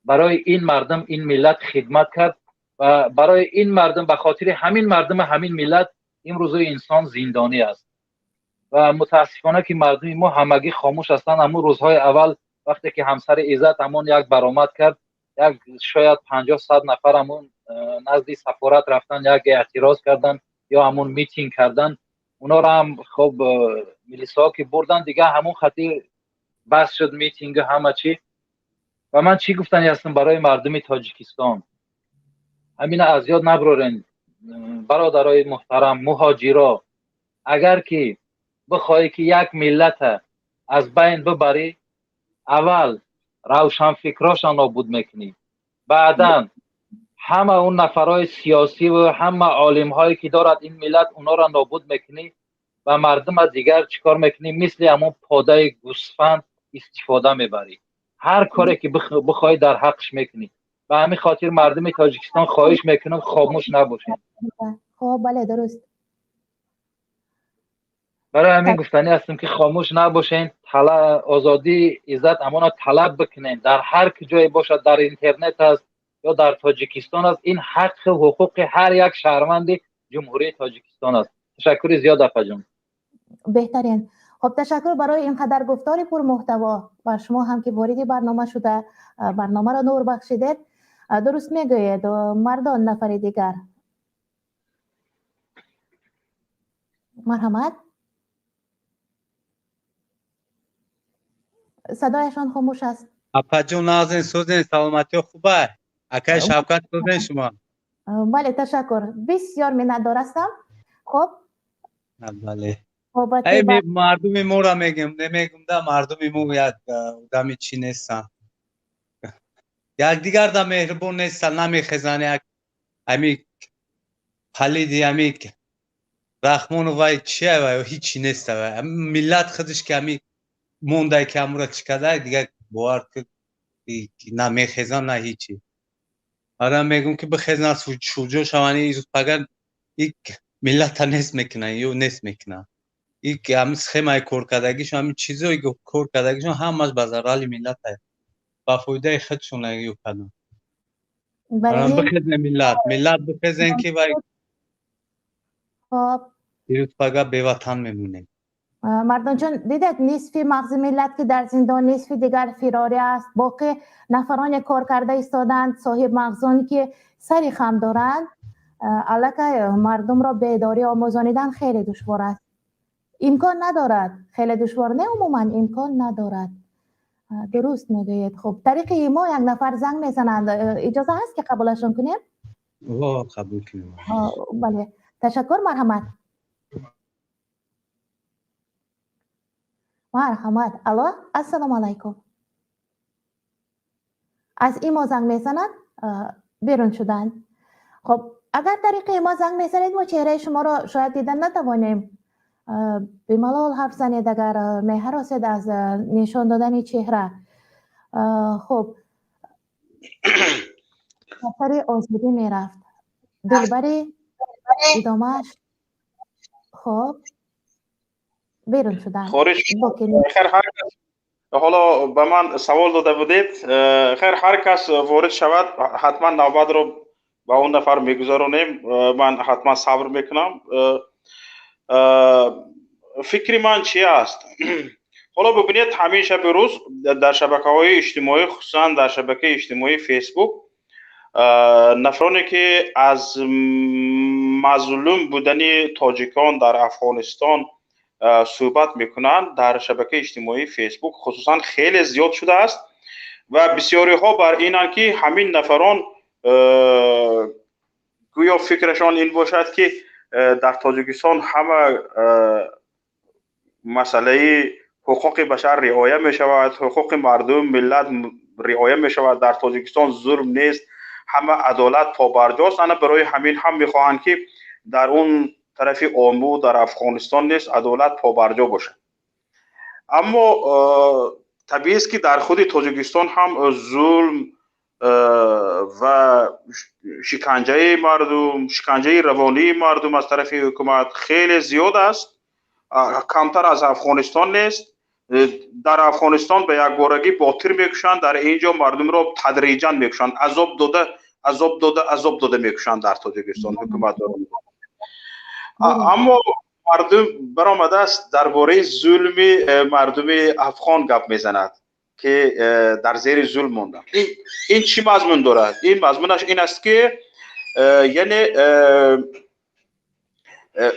برای این مردم این ملت خدمت کرد و برای این مردم به خاطر همین مردم همین ملت امروز انسان زندانی است و متاسفانه که مردم ما همگی خاموش هستند. همون روزهای اول وقتی که همسر عزت امان یک برآمد کرد یک شاید 50-100 نفر همون نزد سفارت رفتن یک اعتراض کردن یا همون میتینگ کردن، اونا را هم خب میلیسا که بردن دیگه همون خاطر بس شد میتینگ همه چی. و من چی گفتنی هستم برای مردم تاجیکستان، همین از یاد نبرورین برادرای محترم مهاجرا، اگر که بخوای که یک ملت از بین ببری اول روشن فکراشان نابود میکنی، بعدا همه اون نفرای سیاسی و همه عالم هایی که دارد این ملت اونا را نابود میکنی و مردم دیگر چیکار میکنی مثل همون پاده گوسفند استفاده میبری، هر کاری که بخوای در حقش میکنی. به همین خاطر مردم تاجیکستان خواهش میکنم خاموش نباشین. خب بله درست. برای همین گفتنی هستم که خاموش نباشین، آزادی عزت امان طلب بکنین در هر جای باشد، در اینترنت است یا در تاجیکستان است، این حق و حقوق هر یک شهروند جمهوری تاجیکستان است. تشکر زیاد افا جان. بهترین. خب تشکر برای اینقدر گفتار پر محتوا و شما هم که وارد برنامه شده برنامه را نور بخشیدید. درست میگوید. مردان نفر دیگر مرحمت صدایشان خاموش است. اپا جون نازن سوزن سلامتی خوبه اکای شفقت سوزن شما. بله تشکر بسیار منتدار هستم. خب بله ای مردم ما را میگم نمیگم ده مردم ما یک آدمی چی نیستن، یک دیگر ده مهربون نیستن، نمیخزن یک امی پلیدی امی رحمان و چیه و هیچی نیست و ملت خودش که امی مونده که امورا چکده دیگه باور که نمیخزن نه هیچی. آدم میگم که بخزن شوجو شوانی ایزود پگر یک ملت نیست میکنن یا نیست میکنن، یک هم سخمه کور کردگیشون همین چیزایی که کور کردگیشون همش به ضرر ملت است، با فایده خودشون یو کنن. آدم بخزن ملت بخزن که وای خب ایزود پگر به وطن میمونه. مردان چون دیدید نصف مغز ملت که در زندان، نصف دیگر فراری است، باقی نفران کار کرده ایستادند، صاحب مغزانی که سری خم دارند. الکه مردم را بیداری آموزانیدن خیلی دشوار است، امکان ندارد، خیلی دشوار نه عموما امکان ندارد. درست میگویید. خب طریق ایما یک نفر زنگ میزنند، اجازه هست که قبولشون کنیم؟ قبول کنیم. بله تشکر. مرحمت. مرحمت. الو السلام علیکم. از ایما زنگ میزنند بیرون شدن. خب اگر طریق ایما زنگ میزنید ما چهره شما را شاید دیدن نتوانیم. به ملال حرف زنید اگر می‌هراسید از نشان دادن چهره. خب سفر آزادی میرفت دلبری ادامهش. خب بیرون شدن. خارج خیر هر کس حالا به من سوال داده بودید، خیر هر کس وارد شود حتما نوبت رو با اون نفر میگذارونیم، من حتما صبر میکنم. فکری من چی است؟ حالا ببینید همیشه به روز در شبکه‌های اجتماعی خصوصا در شبکه اجتماعی فیسبوک نفرانی که از مظلوم بودن تاجیکان در افغانستان صحبت میکنند در شبکه اجتماعی فیسبوک خصوصا خیلی زیاد شده است و بسیاری ها بر اینند که همین نفران گویا فکرشان این باشد که در تاجیکستان همه مسئله حقوق بشر رعایت می شود، حقوق مردم ملت رعایت می شود، در تاجیکستان ظلم نیست، همه عدالت پابرجاست. انا برای همین هم میخواهند که در اون طرف آمو در افغانستان نیست عدالت پابرجا باشد. اما طبیعی است که در خود تاجیکستان هم ظلم و شکنجه مردم، شکنجه روانی مردم از طرف حکومت خیلی زیاد است، کمتر از افغانستان نیست. در افغانستان به یک بارگی باطر میکشند، در اینجا مردم را تدریجا میکشند، عذاب داده میکشند در تاجیکستان حکومت را. اما مردم برآمده است درباره ظلم مردم افغان گپ میزند که در زیر ظلم ماندند. این چی مضمون دارد؟ این مضمونش این است که یعنی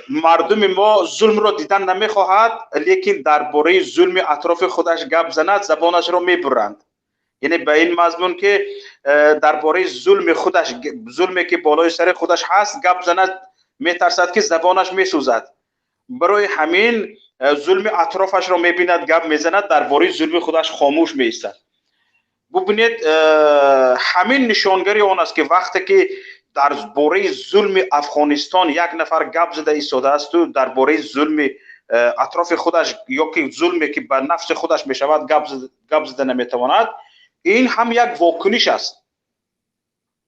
مردم ما ظلم را دیدن نمیخواهد، لیکن درباره ظلم اطراف خودش گپ زند زبانش را میبرند. یعنی به این مضمون که درباره ظلم خودش، ظلمی که بالای سر خودش هست گپ زند میترسد که زبانش میسوزد، برای همین ظلم اطرافش را میبیند گپ میزند، درباره ظلم خودش خاموش میایستد. ببینید همین نشانگری آن است که وقتی که درباره ظلم افغانستان یک نفر گپ زده ایستاده است و درباره ظلم اطراف خودش یا که ظلمی که به نفس خودش میشود گپ زده نمیتواند، این هم یک واکنش است،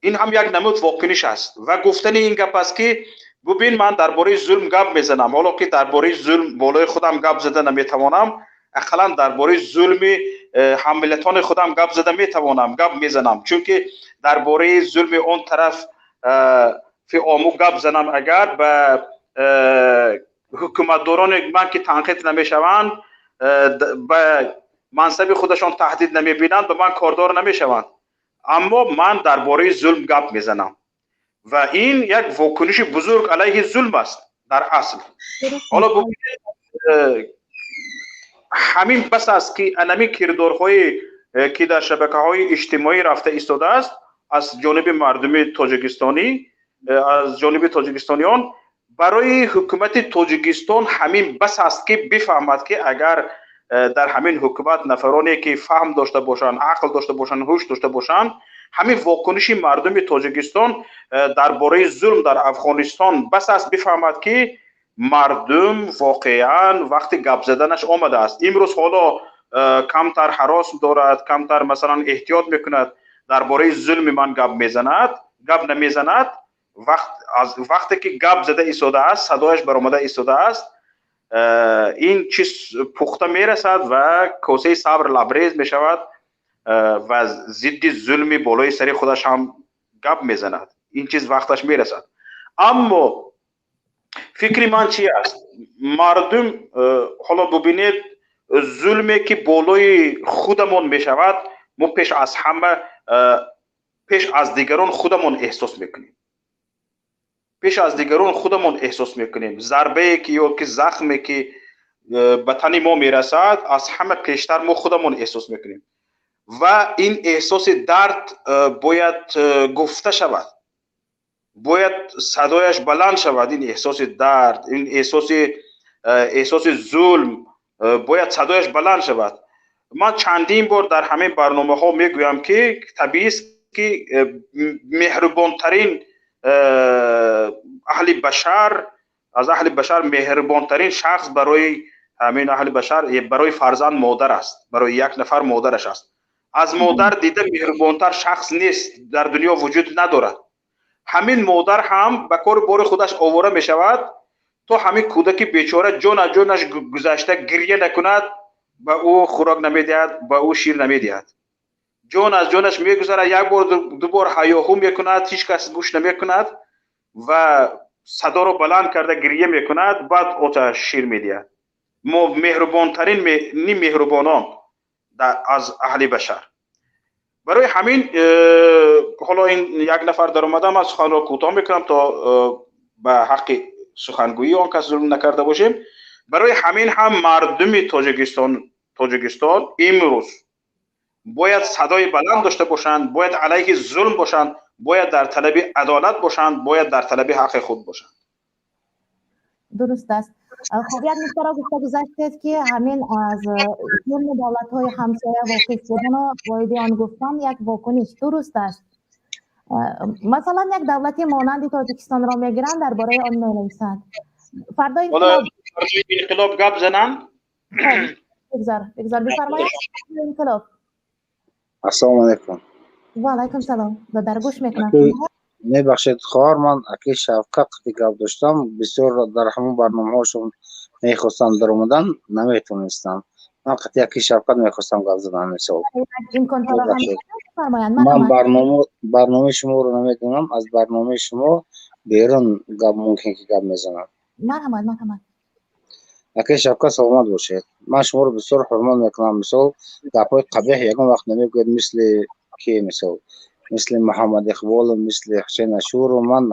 این هم یک نمود واکنش است و گفتن این گپ است که ببین من درباره ظلم گپ میزنم، حالا که درباره ظلم بالای خودم گپ زده نمیتوانم، اقلا درباره ظلم همملتان خودم گپ زده میتوانم، گپ میزنم، چون که درباره ظلم اون طرف فی آمو گپ زنم اگر به حکومتداران من که تنقید نمیشوند، به منصب خودشان تهدید نمیبینند، به من کاردار نمیشوند، اما من درباره ظلم گپ میزنم و این یک واکنش بزرگ علیه ظلم است در اصل. حالا ببینید همین بس است که انمی کردارهایی که در شبکه‌های اجتماعی رفته ایستاده است از جانب مردم تاجیکستانی، از جانب تاجیکستانیان، برای حکومت تاجیکستان همین بس است که بفهمد که اگر در همین حکومت نفرانی که فهم داشته باشند، عقل داشته باشند، هوش داشته باشند، همین واکنش مردم تاجیکستان درباره ظلم در افغانستان بس است بفهمد که مردم واقعا وقتی گپ زدنش آمده است. امروز حالا کمتر هراس دارد، کمتر مثلا احتیاط میکند درباره ظلم من گپ نمیزند. وقتی که گپ زده ایستاده است، صدایش برآمده ایستاده است، این چیز پخته میرسد و کاسه صبر لبریز میشود و ضد ظلم بالای سر خودش هم گپ میزند. این چیز وقتش میرسد. اما فکری من چی است؟ مردم حالا ببینید ظلمی که بالای خودمون میشود، ما پیش از همه پیش از دیگران خودمون احساس میکنیم، پیش از دیگران خودمون احساس میکنیم. ضربه که یا که زخمی که به تن ما میرسد از همه پیشتر ما خودمون احساس میکنیم و این احساس درد باید گفته شود، باید صدایش بلند شود. این احساس درد، این احساس ظلم باید صدایش بلند شود. من چندین بار در همین برنامه ها میگویم که طبیعی است که مهربانترین اهل بشر، از اهل بشر مهربانترین شخص برای همین اهل بشر برای فرزند مادر است، برای یک نفر مادرش است. از مادر دیده مهربانتر شخص نیست در دنیا وجود ندارد. همین مادر هم به کار بار خودش آواره می شود تو همین کودک بیچاره جان از جانش گذشته گریه نکند، به او خوراک نمیدهد، به او شیر نمیدهد، جان از جانش میگذره، یک بار دو بار هیاهو میکند، هیچ کس گوش نمیکند و صدا رو بلند کرده گریه میکند، بعد آتش شیر میدهد. ما مهربانترین مهربانان از اهل بشر. برای همین حالا این یک نفر در اومدم از سخن را کوتاه میکنم تا به حق سخنگویی آن کس ظلم نکرده باشیم. برای همین هم مردم تاجیکستان امروز باید صدای بلند داشته باشند، باید علیه ظلم باشند، باید در طلب عدالت باشند، باید در طلب حق خود باشند. درست است. خب یک نکته را گفته گذاشتید که همین از ظلم دولت‌های همسایه واقف بودن و باید آن گفتن یک واکنش درست است. مثلا یک دولتی مانند تاجیکستان را میگیرند درباره آن می‌نویسند. فردا انقلاب گپ زنند. بگذار بفرمایید. انقلاب. السلام علیکم. و علیکم سلام. در گوش میکنم. میبخشید خواهر، من اکی شفقت گپ داشتم، بسیار در همون برنامه‌هاشون میخواستم در اومدن نمیتونستم. من قطعی اکی شفقت میخواستم گپ زدم. مثلا من برنامه شما رو نمیدونم، از برنامه شما بیرون گپ ممکن که گپ میزنم. مرحبا. اکی شفقت سلامت باشید. من شما رو بسیار حرمت میکنم. مثلا گپ‌های قبیح یگان وقت نمیگوید، مثل کی؟ مثل محمد اقبال، مثل حسین اشور و من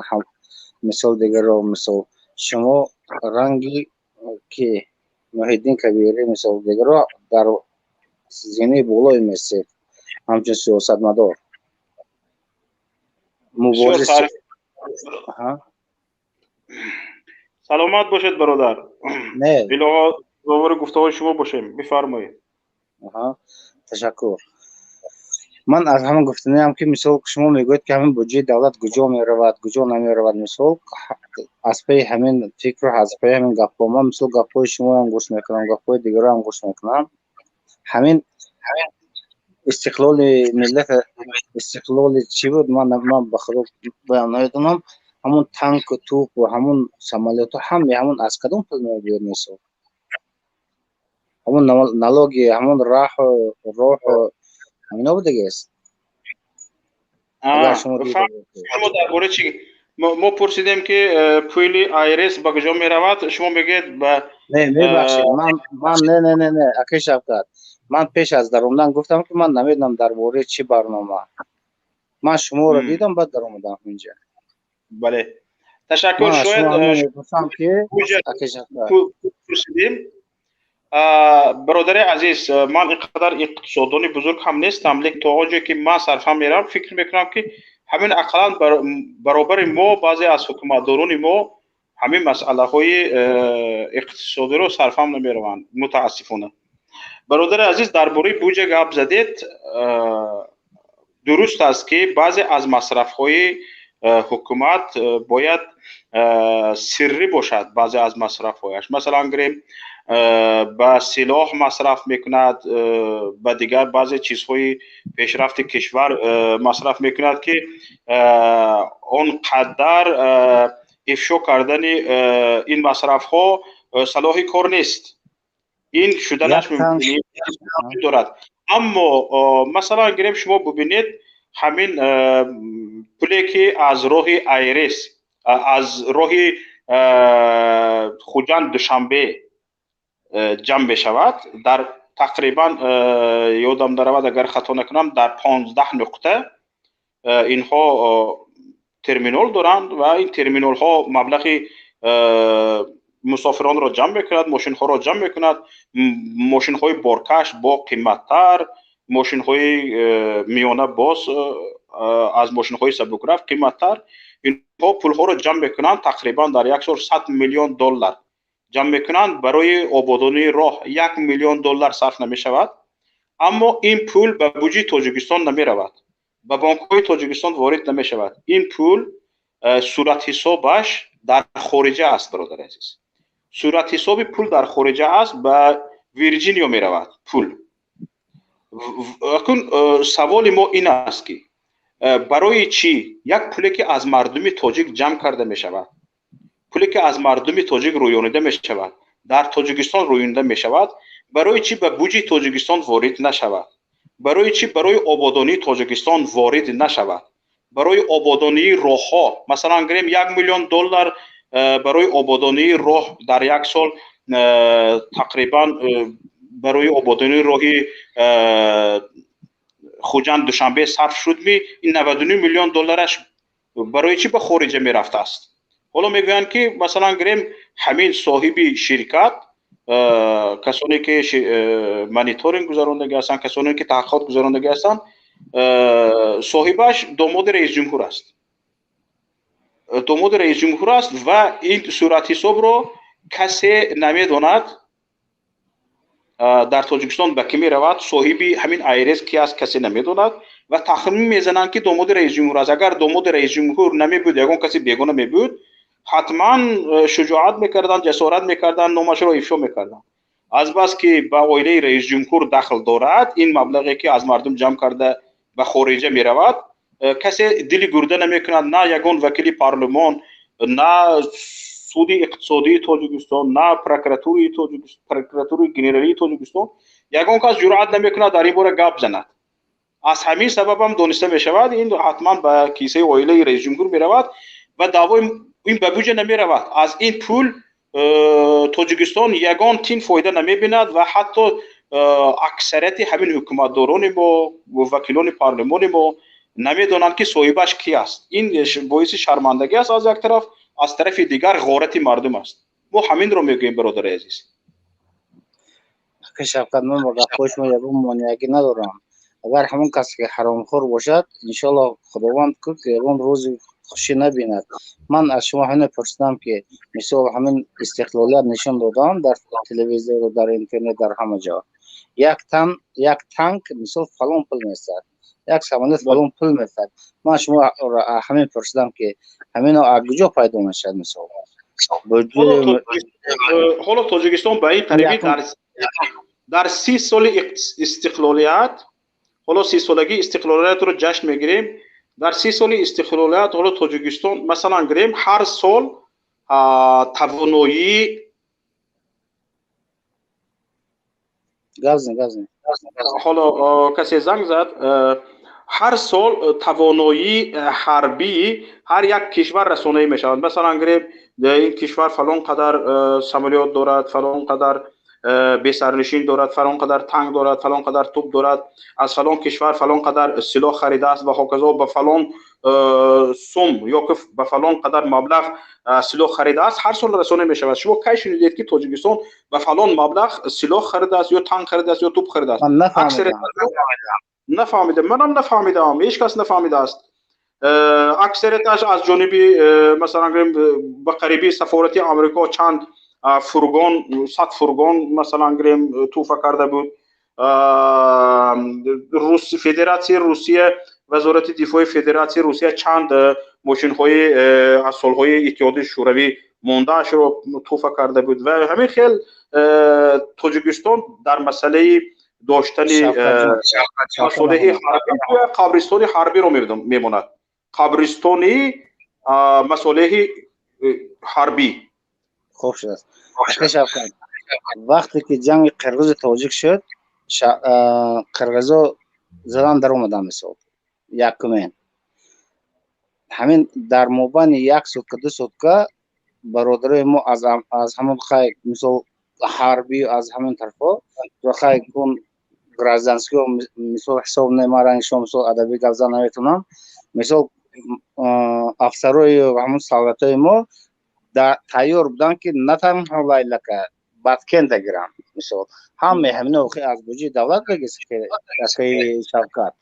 مثال دیگر رو، مثل شما رنگی که محیدین کبیری مثال دیگر رو در زینه بالای میسید، همچون سیاست مدار مبارز. سلامت باشید برادر. نه باور گفته‌های شما باشیم. بفرمایید. تشکر. من از همون گفتنی هم که مثال شما میگوید که همین بودجه دولت کجا میرود کجا نمیرود، مثال از پی همین فکر از پی همین گپ‌ها من مثال گپ‌های شما هم گوش میکنم، گپ‌های دیگر هم گوش میکنم. همین استقلال ملت، استقلال چی بود من بخدا بیان نمیدونم. همون تانک و توپ و همون سمالیات همون از کدوم پول میاد؟ مثال همون نلاگی، همون راه همینا بود دیگه است. شما درباره چی ما پرسیدیم که پول آیرس به کجا میرود، شما میگید به نه ببخشید من نه اکی شفقت، من پیش از در اومدن گفتم که من نمیدونم درباره چی برنامه. من شما رو دیدم بعد در اومدم اینجا. بله تشکر. شاید گفتم که اکی شفقت پرسیدیم. برادر عزیز، من اینقدر اقتصاددان بزرگ هم نیستم، لیکن تا آنجایی که من صرفا میرم فکر میکنم که همین اقلا برابر ما بعضی از حکومتداران ما همین مسئله های اقتصادی رو صرفا نمیروند متاسفانه. برادر عزیز درباره بودجه گپ زدید. درست است که بعضی از مصرف های حکومت باید سری باشد. بعضی از مصرف هایش مثلا گریم با سلاح مصرف میکند، با دیگر بعضی چیزهای پیشرفت کشور مصرف میکند که آنقدر افشا کردن این مصرف ها صلاح کار نیست. این شدنش ممکنه دارد. اما مثلا گریم شما ببینید همین پولی که از راه ایرس، از راه خوجند دوشنبه جمع بشود، در تقریبا یادم درآمد اگر خطا نکنم در 15 نقطه اینها ترمینال دارند و این ترمینال ها مبلغ مسافران را جمع میکند، ماشین ها را جمع میکند، ماشین های بارکش با قیمتتر، ماشین های میانه باز از ماشین های سبکرفت قیمتتر، اینها پول ها را جمع میکنند. تقریبا در یک سال 100 میلیون دلار جمع میکنند. برای آبادانی راه 1 میلیون دلار صرف نمی شود، اما این پول به بودجه تاجیکستان نمی رود، به بانک های تاجیکستان وارد نمی شود. این پول صورت حسابش در خارجه است برادر عزیز. صورت حساب پول در خارجه است، به ویرجینیا می رود پول. سوال ما این است که برای چی یک پولی که از مردم تاجیک جمع کرده می شود، پولی که از مردم تاجیک رویانیده می شود، در تاجیکستان رویانیده می شود، برای چی به بودجه تاجیکستان وارد نشود؟ برای چی برای آبادانی تاجیکستان وارد نشود؟ برای آبادانی راه ها مثلا گریم 1 میلیون دلار برای آبادانی راه در یک سال تقریبا برای آبادانی راهی خوجند دوشنبه صرف شد. این 99 میلیون دلارش برای چی به خارج می رفته است؟ حالا میگویند که مثلا گریم همین صاحب شرکت، کسانی که مانیتورینگ گذراندگی هستند، کسانی که تحقیقات گذراندگی هستند، صاحبش داماد رئیس جمهور است. داماد رئیس جمهور است و این صورت حساب رو کسی نمیداند در تاجیکستان به کی میرود، صاحب همین ایرس کی است کسی نمیداند و تخمین میزنند که داماد رئیس جمهور است. اگر داماد رئیس جمهور نمیبود، یگان کسی بیگانه میبود، حتما شجاعت میکردند، جسارت میکردند، نامش را افشا میکردند. از بس که به عائله رئیس جمهور دخل دارد، این مبلغی که از مردم جمع کرده به خارج میرود، کسی دل گرده نمیکند، نه یگان وکیل پارلمان، نه سود اقتصادی تاجیکستان، نه پروکراتوری تاجیکستان، پروکراتوری گنرالی تاجیکستان، یگان کس جرأت نمیکند در این باره گپ زند. از همین سبب هم دانسته میشود این حتما به کیسه عائله رئیس جمهور میرود و دعوای این به بودجه نمیرود. از این پول تاجیکستان یگان تین فایده نمیبیند و حتی اکثریت همین حکومتداران ما و وکیلان پارلمان ما نمیدانند که صاحبش کی است. این باعث شرمندگی است از یک طرف، از طرف دیگر غارت مردم است. ما همین رو میگوییم برادر عزیز. که شفقت من با گپ‌هایش ما یگان مانعی ندارم. اگر همون کسی که حرامخور باشد انشالله خداوند کنه که یگان روزی خوشی نبیند. من از شما همین پرسیدم که مثال همین استقلالیت نشان دادم در تلویزیون و در اینترنت در همه جا. یک تانک مثال فلان پول می‌استد، یک سامانه فلان پول می‌استد. من شما همین پرسیدم که همین از کجا پیدا میشد مثال. حالا تاجیکستان به این طریق در 30 سال استقلالیت، حالا 30 سالگی استقلالیت رو جشن میگیریم. در 30 سال استقلالیت حالا تاجیکستان مثلا گریم هر سال توانایی گازن حالا کسی زنگ زد، هر سال توانایی حربی هر یک کشور رسانه‌ای میشود. مثلا گریم این کشور فلان قدر سامولیات دارد، فلان قدر به سرنشین دارد، فلان قدر تانک دارد، فلان قدر توپ دارد، از فلان کشور فلان قدر سلاح خریده است و هکذا به فلان سوم یا که به فلان قدر مبلغ سلاح خریده است. هر سال رسانه می شود. شما کی شنیدید که تاجیکستان به فلان مبلغ سلاح خریده است یا تانک خریده است یا توپ خریده است؟ نفهمیدم. منم نفهمیدم، هیچ کس نفهمیده است. اکثریتش از جانب مثلا به قریبی سفارت آمریکا چند فرگان، 100 فرگان مثلا گریم توفه کرده بود. فدراسیون روسیه، وزارت دفاع فدراسیون روسیه چند ماشین های از سالهای اتحادیه شوروی ماندهش رو توفه کرده بود و همین خیلی تاجیکستان در مسئله داشتن مسئله حربی و قبرستان حربی رو میماند. قبرستانی مسئله حربی. خوب شد. وقتی که جنگ قرغیز تاجیک شد، قرغیزا زدن در اومدن مثال یکمین همین در مابین یک سوتکه دو سوتکه برادرای ما از همون خیلی مثال حربی از همین طرفا و خیلی کن گرازدانسکی و مثال حساب نمیارن، شما مثال ادبی گفته نمیتونم، مثال افسرای و همون سالتای ما تیار بودن که نه تنها لیلا که بدکن دگیرن مثال همین اوخی از بودجه دولت بگیست که شفقت.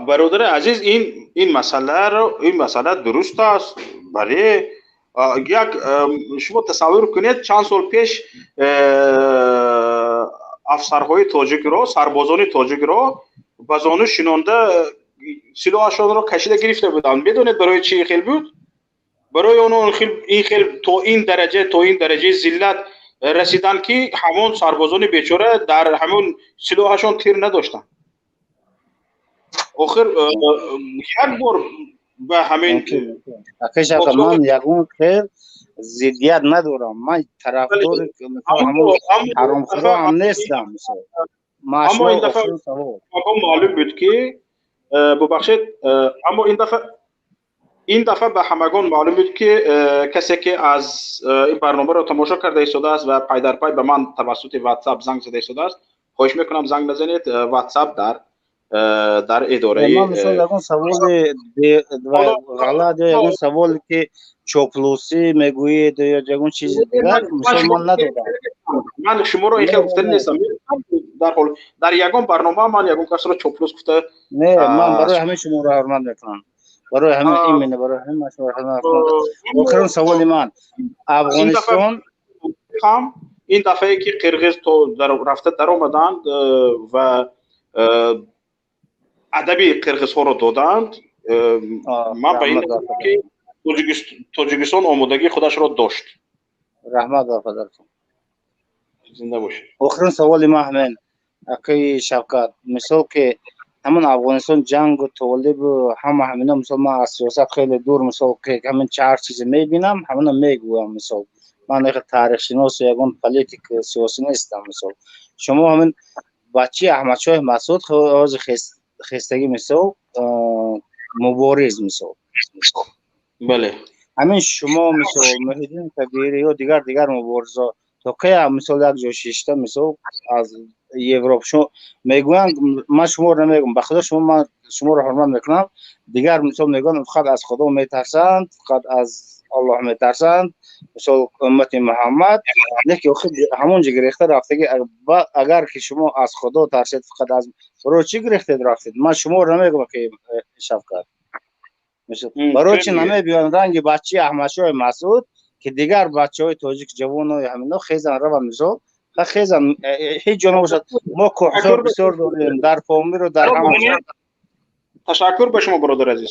برادر عزیز این مسئله درست است. برای یک شما تصور کنید چند سال پیش افسرهای تاجیک را، سربازان تاجیک را به زانو شنانده سلاحشان را کشیده گرفته بودند. بدونید برای چی خیل بود؟ برای اونها این خیل تا این درجه ذلت رسیدن که همون سربازان بیچاره در همون سلاحشان تیر نداشتند. آخر یک بار به همین من یکون خیر زیدیت ندارم، من طرفدار همون حرامخورا هم نیستم. اما این دفعه معلوم بود که ببخشید، اما این دفعه به همگان معلوم بود که کسی که از این برنامه را تماشا کرده ایستاده است و پای در پای به من توسط واتساپ زنگ زده ایستاده است، خواهش میکنم زنگ نزنید. واتساپ در در اداره من مثلا یکون سوال غلط یا یکون سوال که چوپلوسی میگویید یا یکون چیز دیگر مثلا من ندادم. من شما رو این خیلی گفتن نیستم. در یگان برنامه من یگان کس رو چوپلوس گفته. نه من برای همه شما رو حرمت میکنم. برای همه ایمنه برای همه شما رو حرمت میکنم. آخرین سوال من افغانستان این دفعه که قرقیز تو رفته در آمدند و ادبی قرقیز ها رو دادند، من به این که تاجیکستان آمادگی خودش را داشت. رحمت به پدرتون. زنده باشید. آخرین سوال من همین اکی شفقت مثال که همون افغانستان جنگ و طالب و همینا مثال من از سیاست خیلی دور مثال که همین چهار چیز میبینم همینا میگویم مثال من یک تاریخ شناس و یکون پلیتیک سیاسی نیستم مثال شما همین بچه احمدشاه مسعود خواهد خستگی مثال مبارز مثال بله همین شما مثال مهدین کبیری یا دیگر مبارزا تا که مثال یک جا شیشته مثال از یوروپ شما میگویند من شما رو نمیگم به خدا شما رو حرمت میکنم دیگر مثال میگن فقط از خدا میترسند فقط از الله میترسند مثال امت محمد نه که همون گرفته رفتگی اگر که شما از خدا ترسید فقط از برای چی گرفتید رفتید من شما رو نمیگم که شفقت برای چی نمیگن رنگ بچه احمدشاه مسعود که دیگر بچهای تاجیک جوان و همینا خیزن رو مثال خیزن هیچ جا نباشد ما کوهسار بسیار داریم در پامیر و در همه تشکر به شما برادر عزیز.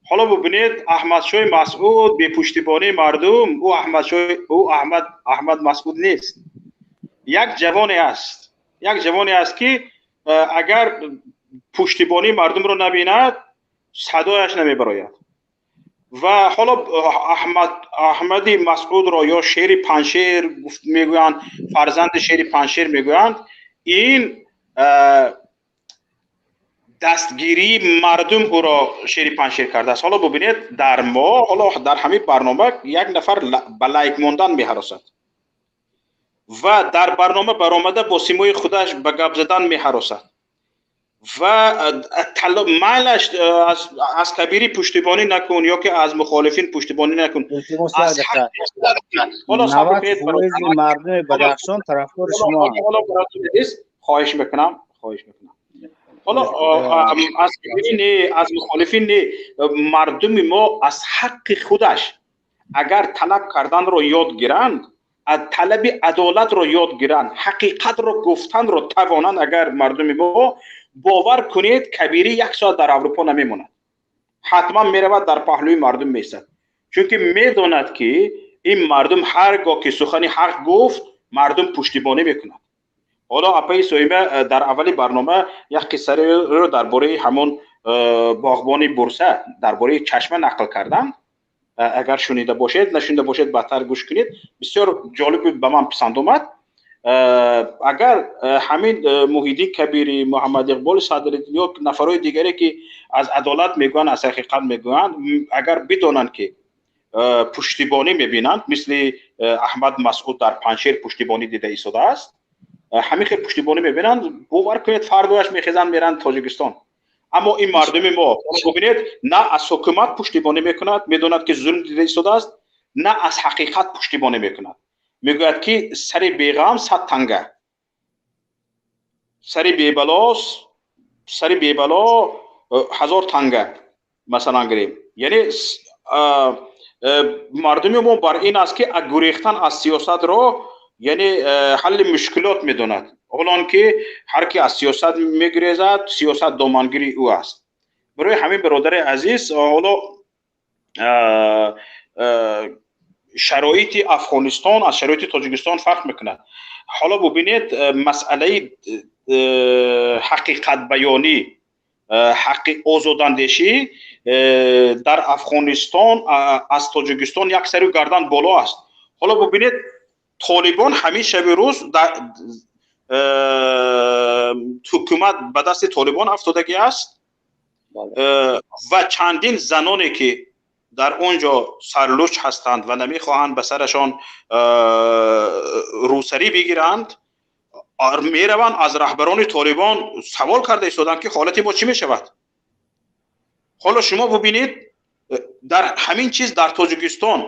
حالا ببینید احمدشاه مسعود به پشتیبانی مردم او احمد مسعود نیست، یک جوانی است که اگر پشتیبانی مردم رو نبیند صدایش نمیبراید و حالا احمد مسعود را یا شیر پنشیر میگویند فرزند شیر پنشیر میگویند این دستگیری مردم او را شیر پنشیر کرده است. حالا ببینید در همین برنامه یک نفر به لایک موندن می‌هراسد و در برنامه برآمده با سیمای خودش به گپ زدن می‌هراسد و مالش از کبیری پشتیبانی نکن یا که از مخالفین پشتیبانی نکن. از مردم بدخشان طرفدار شما خواهش میکنم حالا از کبیری نه از مخالفین نه مردم ما از حق خودش اگر طلب کردن رو یاد گیرند از طلب عدالت رو یاد گیرند حقیقت رو گفتن رو توانند اگر مردم ما باور کنید کبیری یک ساعت در اروپا نمیموند حتما میرود در پهلوی مردم میستد چون که میداند که این مردم هرگاه که سخنی حق گفت مردم پشتیبانی میکنند. حالا اپای سویمه در اولی برنامه یک قصه رو درباره همون باغبانی بورسه درباره چشمه نقل کردم. اگر شنیده باشید نشنیده باشید بهتر گوش کنید بسیار جالب به من پسند اومد. اگر همین محیدین کبیری محمد اقبال صدری یا نفرهای دیگری که از عدالت میگویند از حقیقت میگویند اگر بدانند که پشتیبانی میبینند مثل احمد مسعود در پنشیر پشتیبانی دیده ایستاده است همین خیلی پشتیبانی میبینند باور کنید فرداش میخیزند میرند تاجیکستان. اما این مردم ما ببینید نه از حکومت پشتیبانی میکند میداند که ظلم دیده ایستاده است نه از حقیقت پشتیبانی میکند میگوید که سر بیغم 100 تنگه سر بیبلا 1000 تنگه مثلا گریم. یعنی مردم ما بر این است که گریختن از سیاست را یعنی حل مشکلات میداند حالان که هر کی از سیاست میگریزد سیاست دامنگیری او است. برای همین برادر عزیز حالا شرایط افغانستان از شرایط تاجیکستان فرق میکنه. حالا ببینید مسئله حقیقت بیانی حق آزاداندیشی در افغانستان از تاجیکستان یک سری گردن بالا است. حالا ببینید طالبان همیشه به روز در حکومت به دست طالبان افتادگی است و چندین زنانی که در اونجا سرلوچ هستند و نمیخواهند به سرشان روسری بگیرند میروند از رهبران طالبان سوال کرده ایستادند که حالت ما چی میشود. حالا شما ببینید در همین چیز در تاجیکستان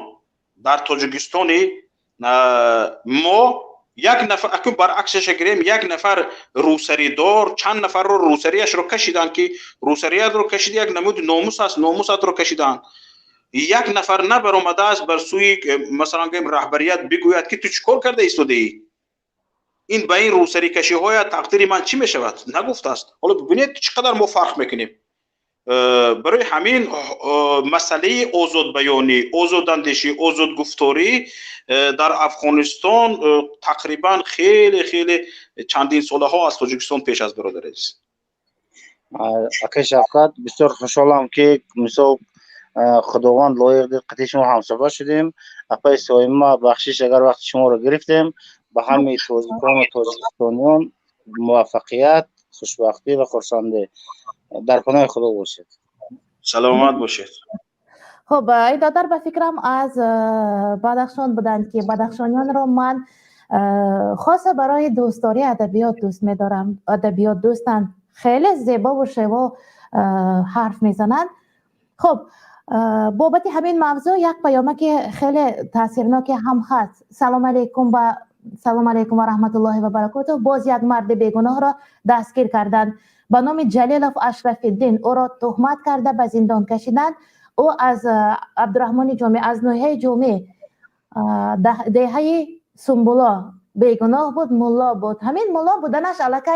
ما یک نفر اکنون برعکسش گریم، یک نفر روسری دار چند نفر رو روسریش رو کشیدن که روسریت رو کشید، یک نمود ناموس است، ناموست رو کشیدن. یک نفر نبر آمده است بر سوی مثلا رهبریت بگوید که تو چیکار کرده ایستاده ای، این به این روسری کشی های تقدیر من چی می شود نگفته است. حالا ببینید چقدر ما فرق میکنیم. برای همین مسئله آزاد بیانی، آزاد اندیشی، آزاد گفتاری در افغانستان تقریبا خیلی چندین ساله ها از تاجیکستان پیش از برادر است. اکه شفقت بسیار خوشحالم که مثال خداوند لایق دید قطعی شما همصحبت شدیم. اپای سایما بخشش اگر وقت شما رو گرفتیم به همه توزیکان و تاجیکستانیان موفقیت، خوشبختی و خرسندی در پناه خدا باشید. سلامت باشید. خب ایدادر به فکرم از بدخشان بودند که بدخشانیان رو من خاصه برای دوستداری ادبیات دوست می‌دارم. ادبیات دوستان خیلی زیبا و شیوا حرف میزنند. خب بابت همین موضوع یک پیامه که خیلی تاثیرناک هم هست. سلام علیکم و رحمت الله و برکاته. باز یک مرد بیگناه را دستگیر کردند به نام جلیلوف اشرف الدین. او را تهمت کرده به زندان کشیدند. او از عبدالرحمن جامع از نوحه جامع دهه سنبولا بیگناه بود، ملا بود. همین ملا بودنش علاقه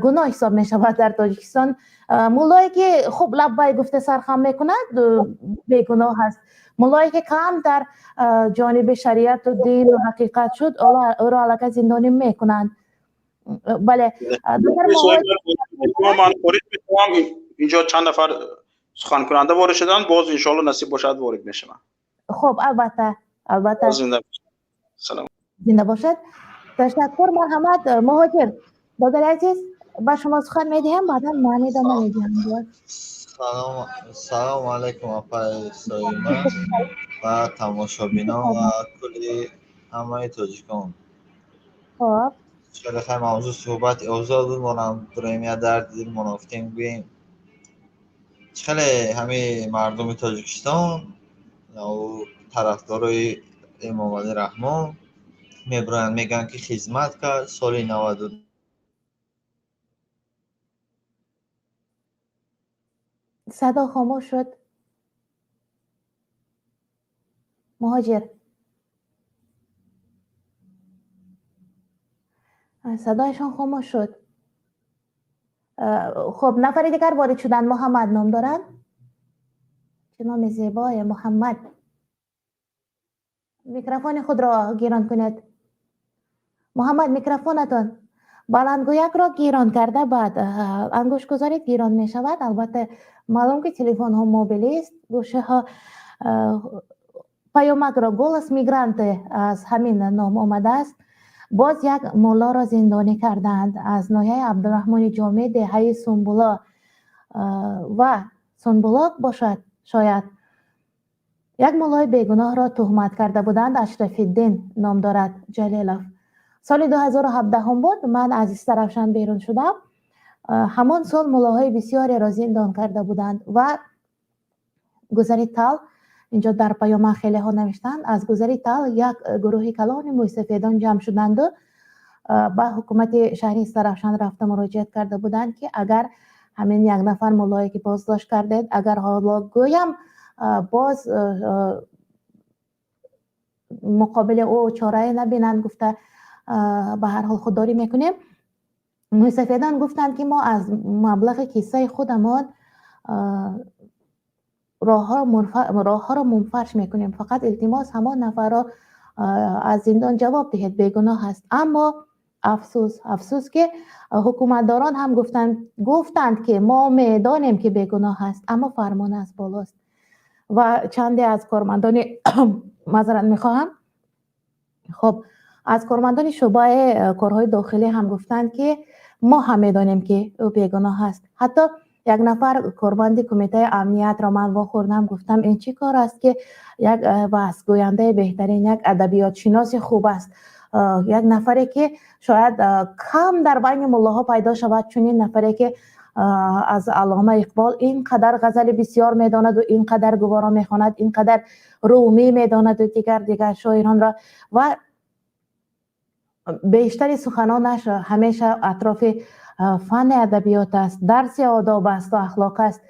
گناه حساب می شود در تاجیکستان. ملایی که خوب لبای گفته سرخم میکند بیگناه هست. ملایی که کم در جانب شریعت و دین و حقیقت شد او را علاقه زندانی میکنند. بله اینجا چند نفر سخن کننده وارد شدن، باز انشالله نصیب باشد وارد میشم. خب البته سلام زنده باشد. تشکر. مرحمت مهاجر برادر عزیز با شما سخن میدیم، بعدا من ادامه میدیم. سلام علیکم اپای سایما و تماشابینا و کلی همه تاجیکان. خب خیلی خیلی موضوع صحبت آزاد بود. ما درمیه در دل منافتیم بگیم خیلی همه مردم تاجیکستان و طرفدارای امام علی رحمان میبرن میگن که خدمت کرد سال 92. صدا خاموش شد. مهاجر صدایشان خاموش شد. خب نفر دیگر وارد شدن. محمد نام دارن؟ چه نام زیبای محمد. میکروفون خود را گیران کنید. محمد میکروفونتون بلندگویک را گیران کرده بعد انگوش گذارید گیران می شود. البته معلوم که تلفن ها موبیلی است. گوشه ها پیامک را گولس میگرانت از همین نام آمده است. باز یک مولا را زندانی کردند از ناحیه عبدالرحمن جامع دهه سنبولا و سنبولاک باشد شاید. یک مولای بیگناه را تهمت کرده بودند. اشرف الدین نام دارد جلیلوف. سال 2017 هم بود من از استرافشان بیرون شدم. همان سال مولاهای بسیاری را زندان کرده بودند و گذری تال اینجا در پیام خیلی ها نوشتند از گذری تال یک گروه کلان موسفیدان جمع شدند و با حکومت شهری استرافشان رفته مراجعت کرده بودند که اگر همین یک نفر مولایی که بازداشت کردید اگر حالا گویم باز مقابل او چاره نبینند، گفته به هر حال خودداری میکنیم. موسفیدان گفتند که ما از مبلغ کیسه خودمان راه ها را منفرش میکنیم، فقط التماس همان نفر را از زندان جواب دهید، بیگناه هست. اما افسوس که حکومتداران هم گفتند که ما میدانیم که بیگناه هست اما فرمان از بالاست. و چندی از کارمندان معذرت میخواهم، خب از کارمندان شعبه کارهای داخلی هم گفتند که ما هم میدانیم که او بیگناه هست. حتی یک نفر کارمند کمیته امنیت را من واخوردم، گفتم این چی کار است که یک وعظ گوینده بهترین، یک ادبیات شناس خوب است، یک نفری که شاید کم در بین ملاها پیدا شود، چون این نفری که از علامه اقبال اینقدر غزل بسیار میداند و اینقدر گوارا میخواند، اینقدر رومی میداند و دیگر شاعران را، و بیشتر سخنانش همیشه اطراف فن ادبیات است، درس آداب است و اخلاق است.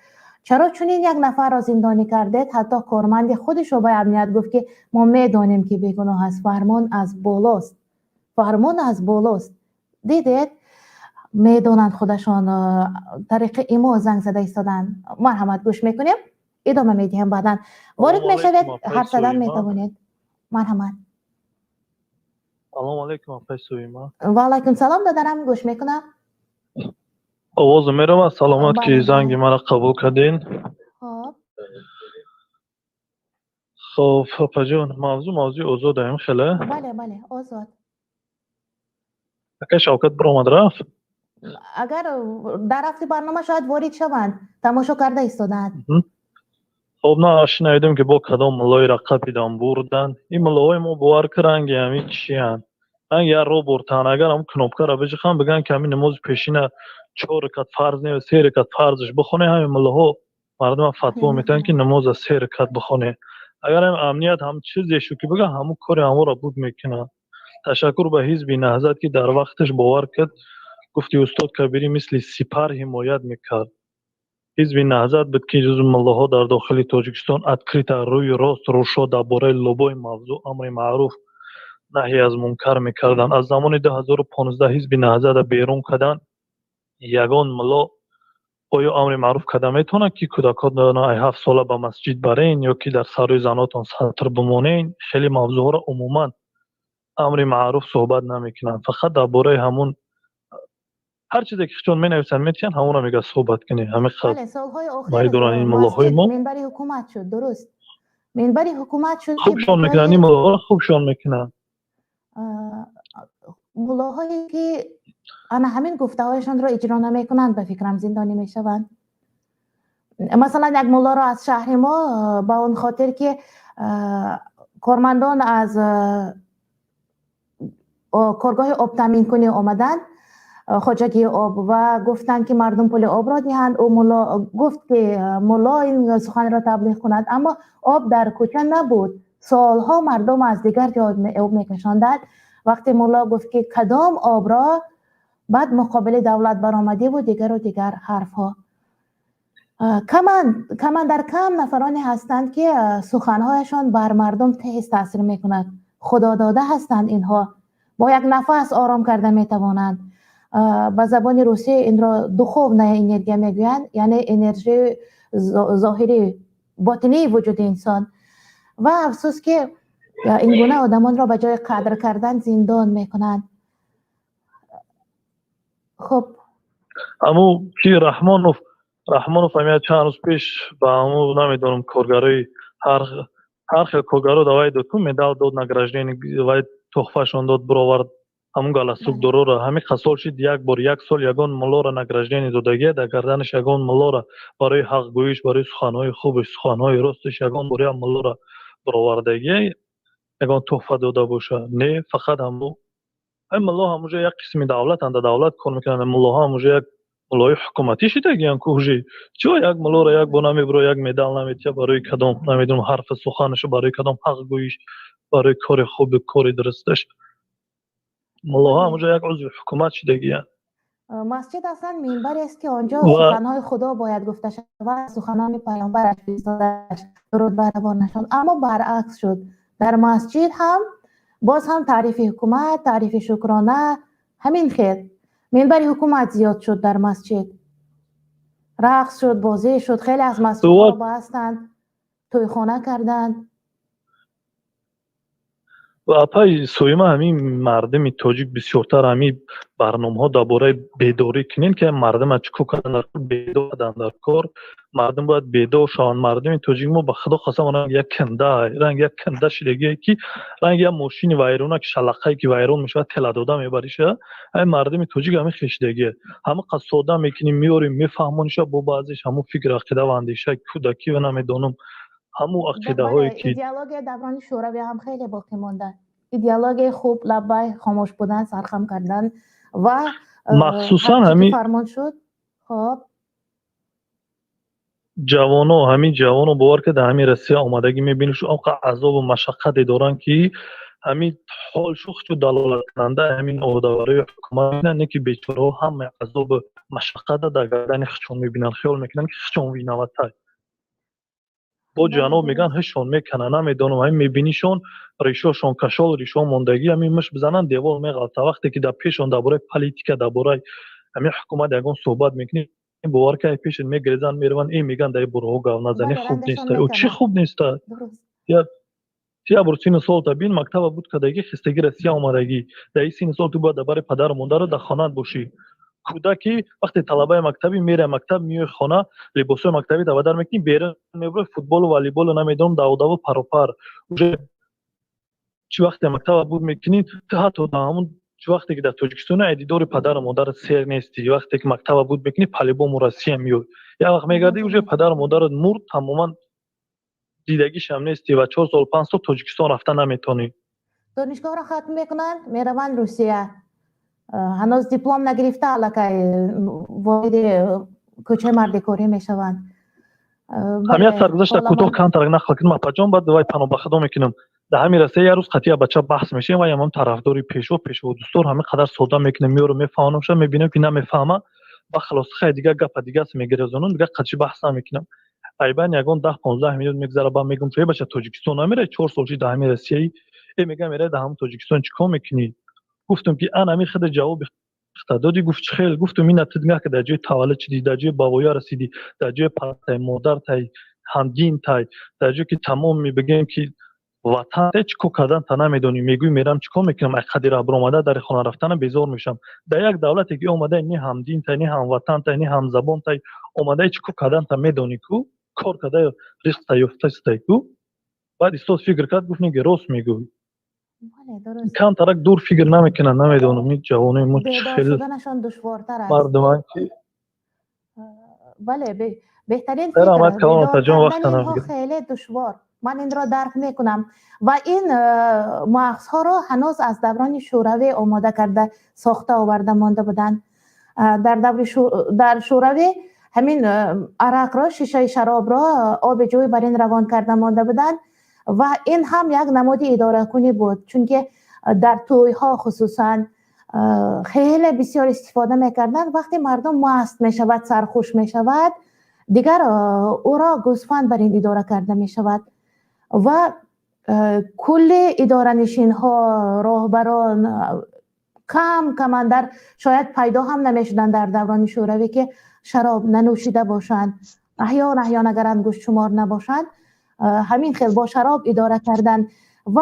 چرا چون این یک نفر را زندانی کرده؟ حتی کارمند خودش رو به امنیت گفت که ما میدانیم که بیگناه است، فرمان از بالاست، فرمان از بالاست. دیدید میدونند خودشان طریق ایمو زنگ زده ایستادن. مرحمت گوش میکنیم، ادامه میدیم، بعدا وارد میشوید، حرف زدن میتوانید. مرحمت. سلام علیکم آقای سویما. و علیکم سلام دادرم، گوش میکنم. آواز میرم. سلامت که زنگ مرا قبول کردین. خب پاپا جون، موضوع آزاد هم خیلی. بله آزاد. اگه شوکت برآمد رفت، اگر در رفت برنامه شاید وارد شوند، تماشا کرده ایستادند. خب نه شنیدم که با کدام ملای را قپیدن بردن. این ملای ما باور کرنگ همین چی هن؟ من یه رو بردن، اگر هم کنوبکه را بجخم بگن که همین نماز پیشینه 4 رکعت فرض نه و 3 رکعت فرضش بخونه، همین ملاها مردم فتوا میتن که نماز از 3 رکعت بخونه. اگر هم امنیت هم چیزی شو که بگن همون کار همون را بود میکنن. تشکر به حزب نهضت که در وقتش باور کرد، گفتی استاد کبیری مثل سپر حمایت میکرد. حزب نهضت بود که جزو ملاها در داخل تاجیکستان ادکریتا روی راست روشا درباره لوبای موضوع امر معروف نهی از منکر میکردن. از زمان 2015 حزب نهضت بیرون کردن، یگان ملا آیا امر معروف کده میتونه که کودکان 7 ساله به مسجد برین یا که در سروی زناتون سطر بمونین؟ خیلی موضوع را عموما امر معروف صحبت نمیکنن، فقط درباره همون هر چیزی که چون می نویسن میتین همون رو میگه صحبت کنی. همین خاطر بله سالهای آخر این ملاهای ما منبر حکومت شد. درست، منبر حکومت شد. خوبشان میکنن این ملاها، خوبشان میکنن. ملاهایی که انا همین گفته هایشان را اجرا نمیکنند به فکرم زندانی میشوند. مثلا یک ملا را از شهر ما با اون خاطر که کارمندان از کارگاه آب تامین کنی آمدن، خواجگی آب، و گفتند که مردم پول آب را دهند. او ملا گفت که ملا این سخن را تبلیغ کند، اما آب در کوچه نبود. سالها مردم از دیگر جا آب میکشاندند. وقتی ملا گفت که کدام آب را، بعد مقابل دولت برآمده و دیگر حرف ها. کمان در کم نفرانی هستند که سخنهایشان بر مردم تیز تاثیر میکند. خدا داده هستند اینها، با یک نفس آرام کرده میتوانند. به زبان روسی این را دخوونaya انرژی میگویند، یعنی انرژی ظاهری باطنی وجود انسان. و افسوس که این گونه آدمان را به جای قدر کردن زندان میکنند. خب امو کی رحمانوف فهمید چند روز پیش با امو نمیدونم کارگرای هر خیلی کارگرا دوای داد که مدال داد نگرجنین دوای تحفهشون داد برآورد همون گالسوب درو را همین خسال شد. یک سال یگان ملا را نگرجنین دادگی در گردنش یگان ملا را برای حق گویش، برای سخنهای خوبش، سخنهای راستش یگان برای ملا را برآوردگی یگان تحفه داده باشه. نه فقط همو این ملا همونجا یک قسمی دولت اند، دولت کار میکنن. ملا همونجا یک ملای حکومتی شده گیان کوجی چه یک ملا را یک بنا میبره، یک مدال نمیده برای کدام نمیدونم حرف سخنش، برای کدام حق گویش، برای کار خوب کار درستش. ملا همونجا یک عضو حکومت شده گیان. مسجد اصلا منبری است که آنجا سخنهای خدا باید گفته شود، سخنان پیامبرش فرستاده‌اش درود بر روانشان. اما برعکس شد. در مسجد هم باز هم تعریف حکومت، تعریف شکرانه، همین خیر. منبر حکومت زیاد شد در مسجد، رقص شد، بازی شد. خیلی از مسجدها را بستند، تویخانه کردند. و اپای سویما همین مردم تاجیک بسیارتر همین برنامه ها درباره بیداری کنین که مردم چکو کردن بیدار در کار. مردم باید بیدار شوند. مردم تاجیک ما به خدا خواستم رنگ یک کنده شدگی که رنگ یک ماشین وایرونه که شلقه که وایرون میشه تلا داده میبریشه. این مردم تاجیک همین خشدگی همه قصاده میکنیم میاریم میفهمونش با بعضیش همون فکر عقیده و اندیشه کودکی و نمیدونم همون عقیده هایی که ایدئولوژی دوران شوروی هم خیلی باقی مانده. دیالوگ خوب، لبای خاموش بودن، سرخم کردن و مخصوصا همین فرمان شد. خب جوانو، همین جوانو باور که در همین رسیه آمدگی میبینی شو آقا عذاب و مشقت دارن که همین حال شخص و دلالت کننده همین عهده‌وری حکومت نه که بیچاره هم عذاب و مشقت در گردن خودشون میبینن، خیال میکنن که خودشون ویناوتای با جناب میگن هشون میکنن، نمیدونم همین میبینیشون ریشاشون کشال، ریشا موندگی همین مش بزنن دیوار میغلطه. وقتی که در پیشون درباره پلیتیکا، درباره همین حکومت یگان صحبت میکنی باور که پیش میگریزن میرون این میگن در برو گاو نزنی خوب نیست. او چی خوب نیست؟ یا تی ابروسین سال تا بین مکتب بود که دیگه خستگی رسیه آمدگی در این سین سال تو باید برای پدر و مادر در خانه باشی. کودکی وقتی طلبه مکتبی میره مکتب میای خانه لباسای مکتبی در بدر میکنی بیرون میبره فوتبال و والیبال و نمیدونم دو پروپر. چی وقتی مکتب بود میکنی تو حتی در همون وقتی که در تاجیکستان دیدار پدر و مادر سر نیستی، وقتی که مکتب بود میکنی پلیبا مرسی میاد یا وقت میگردی اونجا پدر و مادر مرد تماما دیدگیش هم نیستی و 4 سال 5 سال تاجیکستان رفتن نمیتونی. دانشگاه را ختم میکنن میروند روسیه، هنوز دیپلم نگرفته الکی وارد کوچه مردکاری میشوند. همیت سرگذشت کوتاه کم ترک نخواهد کنم اپا بعد دوای پناه بخدا میکنم در همین رسته یه روز قطعی بچه بحث میشه و هم طرفداری پیشو دوستور همه قدر سودا میکنه میارو میفهمم شد میبینم که نمیفهمه و خلاص خیلی دیگه گپ دیگه است میگرزونن دیگه قچی بحث نمیکنم. ایبان یگان 10 15 میلیون میگذره با میگم تو بچه تاجیکستان نمیره 4 سال چی در همین رسیه ای میگم میره در همون تاجیکستان چیکار میکنی؟ گفتم که انا می خود جواب دادی. گفت خیلی گفتم این نتیجه که در جای تولد شدی، در جای بابایا رسیدی، در جای پدر مادر تای همدین تای، در جای که تمام میبگیم که وطن چیکار کردن تا نمیدونی میگوی میرم چیکار میکنم اقدی را بر اومده در خانه رفتن بیزار میشم. در یک دولتی که اومده نی همدین تای نی هموطن تای نی هم زبان تای اومده چیکار کردن تا میدونی کو کار کرده ریسک تایفته است کو. بعد استاد فکر کرد گفت نگه راست میگوی. کم ترک دور فکر نمیکنن نمیدونم این جوانه ما خیلی شدنشان دشوارتر است. مردمان که بله بهترین فکر بیدار کردن اینها خیلی دشوار، من این را درک میکنم و این مغزها را هنوز از دوران شوروی آماده کرده ساخته آورده مانده بودن. در شوروی همین عرق را، شیشه شراب را آب جوی بر این روان کرده مانده بودن و این هم یک نماد اداره کنی بود، چون که در توی ها خصوصا خیلی بسیار استفاده میکردن. وقتی مردم مست میشود، سرخوش میشود، دیگر او را گوسفند بر این اداره کرده میشود و کل اداره نشین ها، راهبران کم در شاید پیدا هم نمیشدن در دوران شوروی که شراب ننوشیده باشند، احیان اگر انگشت شمار نباشند همین خیلی با شراب اداره کردن. و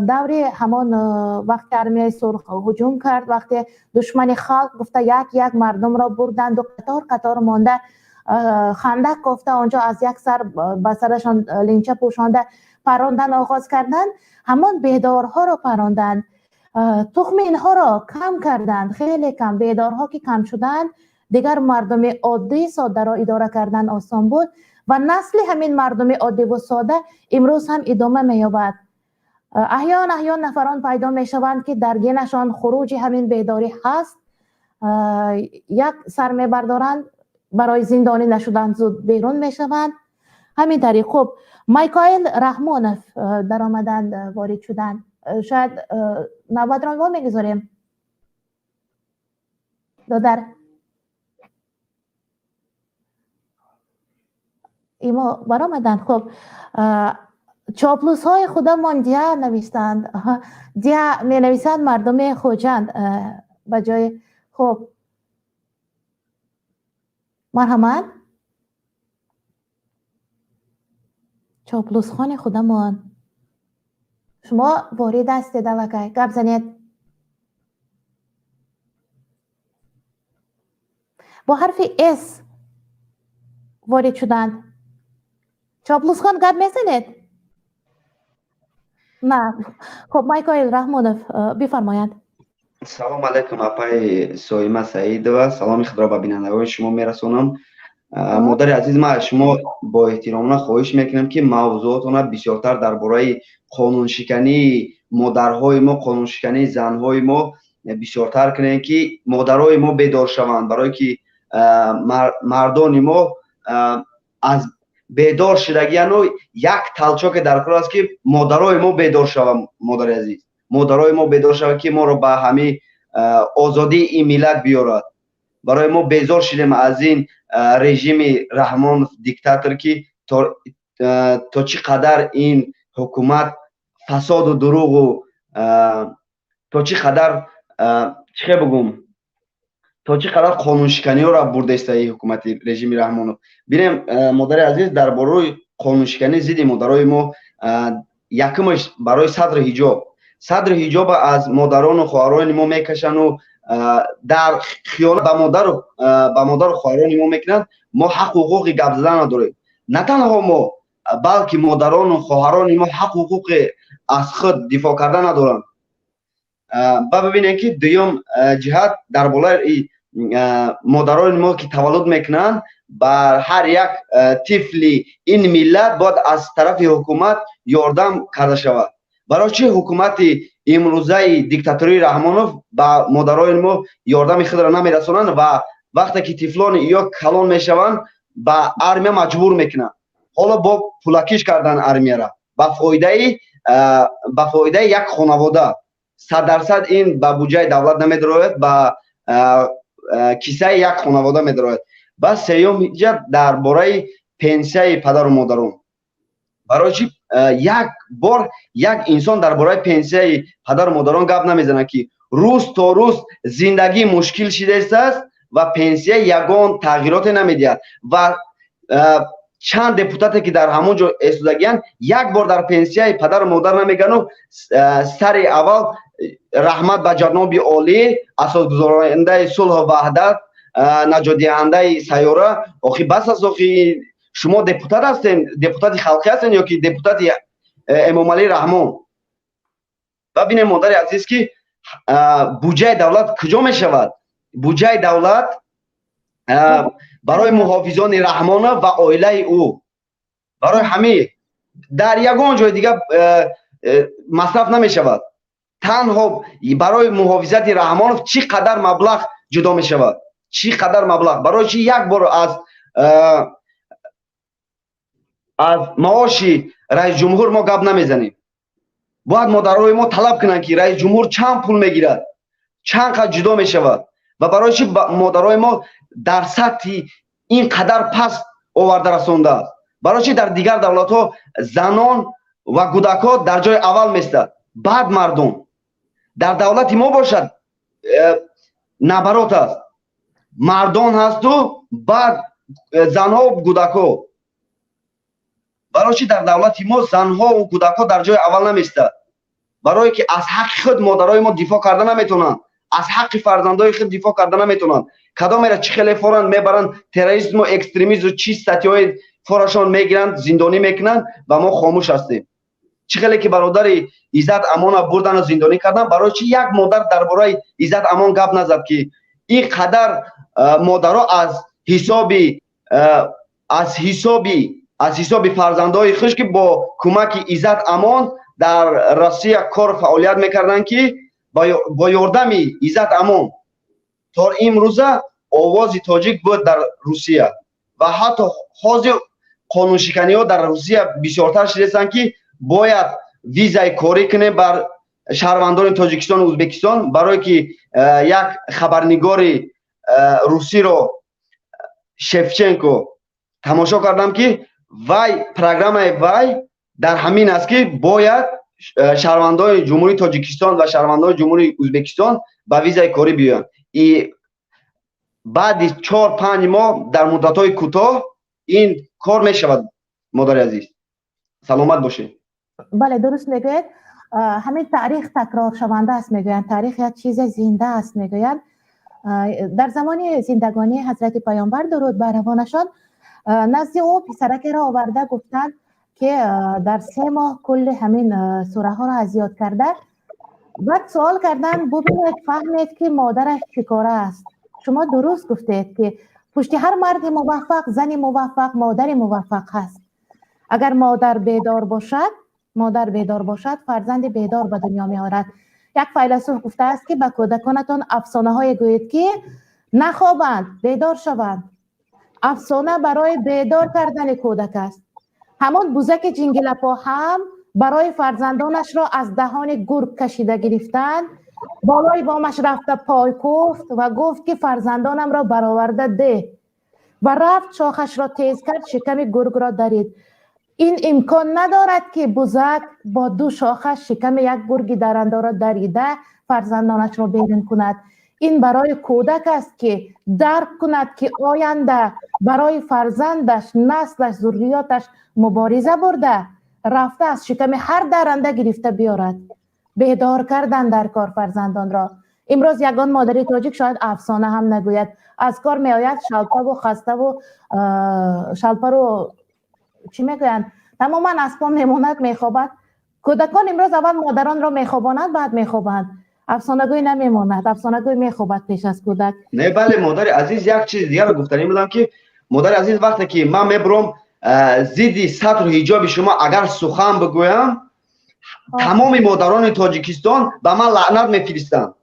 دوری همان وقت ارمیای سرخ هجوم کرد، وقتی دشمن خلق گفته یک مردم را بردند و قطار مانده خندق گفته آنجا از یک سر به سرشان لینچه پوشانده پراندن آغاز کردن، همان بیدارها را پراندن، تخم اینها را کم کردن، خیلی کم. بیدارها که کم شدن دیگر مردم عادی ساده را اداره کردن آسان بود و نسل همین مردم عادی و ساده امروز هم ادامه می‌یابد. احیان نفران پیدا میشوند که درگینشان خروج همین بیداری هست، یک سر میبردارند برای زندانی نشدن زود بیرون میشوند. همین طریق. خب مایکایل رحمانوف در آمدند، وارد شدن، شاید نوبت را میگذاریم در ایما برآمدند. خب چاپلوس های خودمان دیا نویستند، دیا می نویسند مردم خوجند بجای. خب مرحمت چاپلوس خان خودمان، شما وارد هستید دوکه گپ زنید با حرف اس وارد شدند. چاپلوس خان گپ میزنید؟ نه. خب مایکایل رحمانوف بفرمایید. سلام علیکم اپای سویما سعید و سلامی خود را به بینندگان شما میرسونم. مادر عزیز، ما شما با احترام خواهش میکنم که موضوعاتون بسیارتر درباره قانون شکنی مادرهای ما قانونشکنی زنهای ما بسیارتر کنیم که مادرهای ما بیدار شوند، برای که مردان ما از بیدار شدگی یک تلچاک در کار است که مادرای ما بیدار شوند. مادر عزیز، مادرای ما بیدار شوند که ما رو به همه آزادی این ملت بیارد. برای ما بیزار شدیم از این رژیم رحمان دیکتاتور که تا چی قدر این حکومت فساد و دروغ و تا چی قدر چه بگم تا چی قدر قانون شکنی ها را برده است این حکومت رژیم رحمانو. ببینیم مادر عزیز، درباره قانون شکنی ضد مادرای ما یکمش برای صدر حجاب از مادران و خواهران ما میکشن و در خیانت به مادر و خواهران ما میکنند. ما حق و حقوق گپ زدن نداریم. نه تنها ما، بلکه مادران و خواهران ما حق و حقوق از خود دفاع کردن ندارند. ببینید که دوم جهت در بالای مادران ما که تولد میکنند، بر هر یک طفلی این ملت باید از طرف حکومت یاردم کرده شود. برای چه حکومت امروزه دیکتاتوری رحمانوف با مادران ما یاردم خود را نمیرسونند و وقتی که طفلان یا کلان میشوند با ارمیا مجبور میکنند. حالا با پولکش کردن ارمیا را با فایده یک خانواده 100% این به بودجه دولت نمیدراید، با کیسه یک خانواده میدراید. و سیوم درباره پنسیه پدر و مادران. برای چی یک بار یک انسان درباره پنسیه پدر و مادران گپ نمیزنه که روز تا روز زندگی مشکل شده است و پنسیه یگان تغییرات نمیدهد و چند دپوتاتی که در همونجا ایستادگیان یک بار در پنسیه پدر و مادر نمیگن و سر اول رحمت به جناب عالی اساسگزارنده صلح و وحدت نجات دهنده سیاره. آخی بس است، آخی شما دپوتات هستین، دپوتات خلقی هستین یا که دپوتات امام علی رحمان. ببینید مادر عزیز که بودجه دولت کجا می شود؟ بودجه دولت برای محافظان رحمان و عائله او، برای همه در یگان جای دیگه مصرف نمی شود. تنها برای محافظت رحمانوف چی قدر مبلغ جدا می شود؟ چی قدر مبلغ؟ برای چی یک بار از معاش رئیس جمهور ما گپ نمیزنیم؟ باید مادرای ما طلب کنن که رئیس جمهور چند پول میگیرد، چند قدر جدا می شود و برای چی مادرای ما در سطح این قدر پست آورده رسونده است؟ برای چی در دیگر دولت ها زنان و کودکان در جای اول میستند، بعد مردم؟ در دولت ما باشد نبرات است، مردان هست و بعد زنها و کودکان. برای چی در دولت ما زنها و کودکان در جای اول نمیستند؟ برای که از حق خود مادرای ما دفاع کردن نمیتونن، از حق فرزندای خود دفاع کردن نمیتونن. کدام میره چه خیلی فوران میبرن تروریسم و اکستریمیسم و چی ستیای فوراشون میگیرن، زندانی میکنن و ما خاموش هستیم. چه خیلی که برادر عزت امان بردن و زندانی کردن، برای چی یک مادر درباره عزت امان گپ نزد که این قدر مادرها از حساب فرزندای خوش که با کمک عزت امان در روسیه کار فعالیت میکردن که با یاردم عزت امان تا امروزه آواز تاجیک بود در روسیه و حتی حاضر قانون شکنی ها در روسیه بسیارتر شدهستند که باید ویزای کاری کنه بر شهروندان تاجیکستان و ازبکستان. برای که یک خبرنگار روسی رو شفچنکو تماشا کردم که وای پروگرام وای در همین است که باید شهروندان جمهوری تاجیکستان و شهروندان جمهوری ازبکستان با ویزای کاری بیان. بعد 4-5 ماه در مدت‌های کوتاه این کار میشود. مادر عزیز سلامت باشید. بله درست میگوید. همین تاریخ تکرار شونده است میگویند، تاریخ یک چیز زنده است میگویند. در زمان زندگانی حضرت پیامبر درود بر روانشان نزد او پسرک را آورده گفتند که در 3 ماه کل همین سوره ها را از یاد کرده. بعد سوال کردن ببینید فهمید که مادرش چیکاره است. شما درست گفتید که پشت هر مرد موفق زن موفق مادر موفق هست. اگر مادر بیدار باشد مادر بیدار باشد فرزند بیدار به دنیا می آورد. یک فیلسوف گفته است که به کودکانتان افسانه های گویید که نخوابند، بیدار شوند. افسانه برای بیدار کردن کودک است. همون بوزک جنگلپا هم برای فرزندانش را از دهان گرگ کشیده گرفتند، بالای بامش رفته پای کوفت و گفت که فرزندانم را برآورده ده و رفت شاخش را تیز کرد، شکم گرگ را درید. این امکان ندارد که بوزک با دو شاخش شکم یک گرگ درنده را دریده فرزندانش را بیرون کند. این برای کودک است که درک کند که آینده برای فرزندش، نسلش، ذریاتش مبارزه برده، رفته از شکم هر درنده گرفته بیارد. بیدار کردن در کار فرزندان را. امروز یگان مادری تاجیک شاید افسانه هم نگوید، از کار می آید شلپه و خسته و شلپه رو چی میگویند تماما از پا میماند، میخوابد. کودکان امروز اول مادران را میخواباند بعد میخوابند. افسانه‌گوی نمیماند، افسانه‌گوی میخوابد پیش از کودک. نه بله مادر عزیز، یک چیز دیگر رو گفتنی بودم که مادر عزیز وقتی که من میبرم ضد سطر حجاب شما اگر سخن بگویم تمام مادران تاجیکستان به من لعنت میفرستند.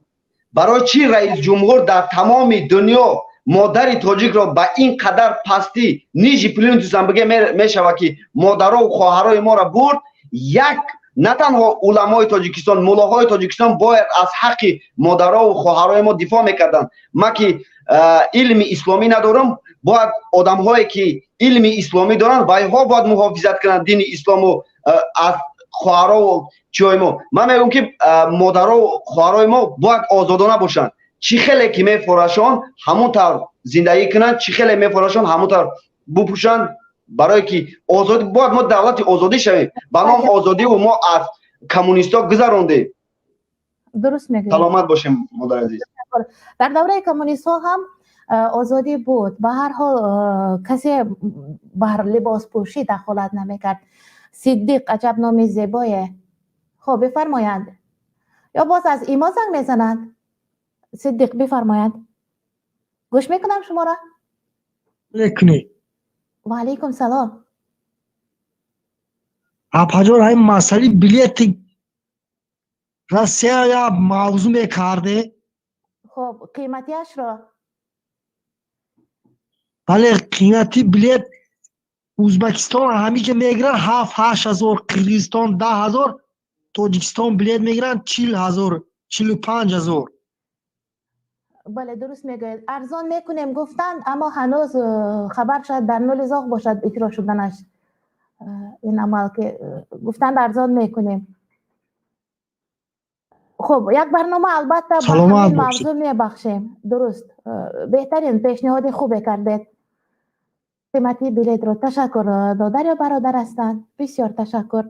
برای چی رئیس جمهور در تمام دنیا مادر تاجیک را به این قدر پستی نیجی پلینتوس هم بگه میشود که مادرها و خواهرای ما را برد. یک نه تنها علمای تاجیکستان، ملاهای تاجیکستان باید از حق مادرها و خواهرای ما دفاع میکردن. ما که علم اسلامی ندارم، باید آدم هایی که علم اسلامی دارن و اینها باید محافظت کنند دین اسلام و از خواهرها و چیای ما. من میگم که مادرها و خواهرای ما باید آزادانه باشند. چی خیلی که میفراشان همونطور زندگی کنند، چی خیلی میفراشان همونطور بپوشند، برای که آزادی باید ما دولت آزادی شویم. به نام آزادی و ما از کمونیستا گذراندیم. درست میگید. سلامت باشیم مادر عزیز. در دوره کمونیست ها هم آزادی بود. به هر حال کسی بر لباس پوشی دخالت نمیکرد. صدیق عجب نام زیبایه. خب بفرمایند. یا باز از ایما زنگ میزنند. صدیق بفرمایند. گوش میکنم شما را. لیکنی و علیکم سلام. اپاجور های مسئله بلیت روسیه یا موضوع میکرده. خب قیمتیش را. بله قیمتی بلیت ازبکستان همی که میگیرن 7-8 هزار، قرقیزستان 10,000، تاجیکستان بلیت میگیرن 40,000 45,000. بله درست میگید. ارزان میکنیم گفتند، اما هنوز خبر شاید در نول زاغ باشد اجرا شدنش. این عمل که گفتند ارزان میکنیم. خب یک برنامه البته به همین موضوع میبخشیم. درست. بهترین پیشنهاد خوبی کردید. قیمتی بلیت رو تشکر. دادر یا برادر هستند. بسیار تشکر.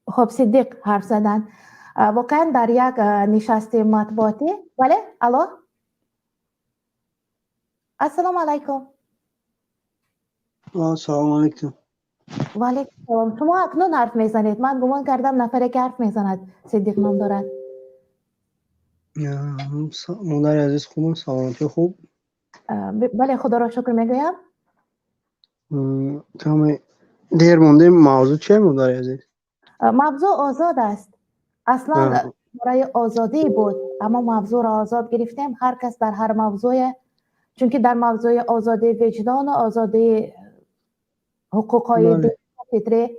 خب صدیق حرف زدن. واقعا در یک نشست مطبوعاتی. بله الو السلام علیکم. سلام علیکم. و علیکم سلام. شما اکنون حرف میزنید. من گمان کردم نفری که حرف میزند صدیق نام دارد. مادر عزیز خوب؟ سلامتی خوب؟ بله خدا را شکر میگویم. کمی دیر مونده. موضوع چیه مادر عزیز؟ موضوع آزاد است. اصلا برای آزادی بود، اما موضوع را آزاد گرفتیم. هر کس در هر موضوع، چون که در موضوع آزادی وجدان و آزادی حقوقهای فطری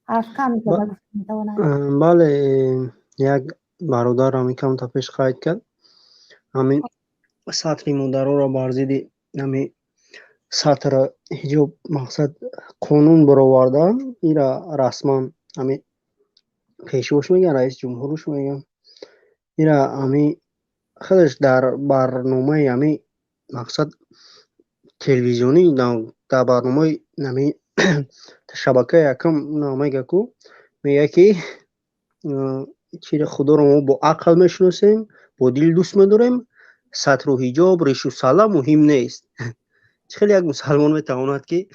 حرف کم زده میتواند. بله یک برادر همی کم تا پیش قید کرد. همین سطر مادرها را برزیدی همین سطر حجاب مقصد قانون برآوردن. ایرا رسما همین پیشوش میگن، رئیس جمهورش میگن. ایرا همین خودش در برنامه همین مقصد تلویزیونی در برنامه همین شبکه یکم نمیگه کو، میگه که چیز خدا رو ما با عقل میشناسیم، با دل دوست میداریم، سطر و حجاب ریش و سلام مهم نیست. خیلی یک مسلمان میتواند که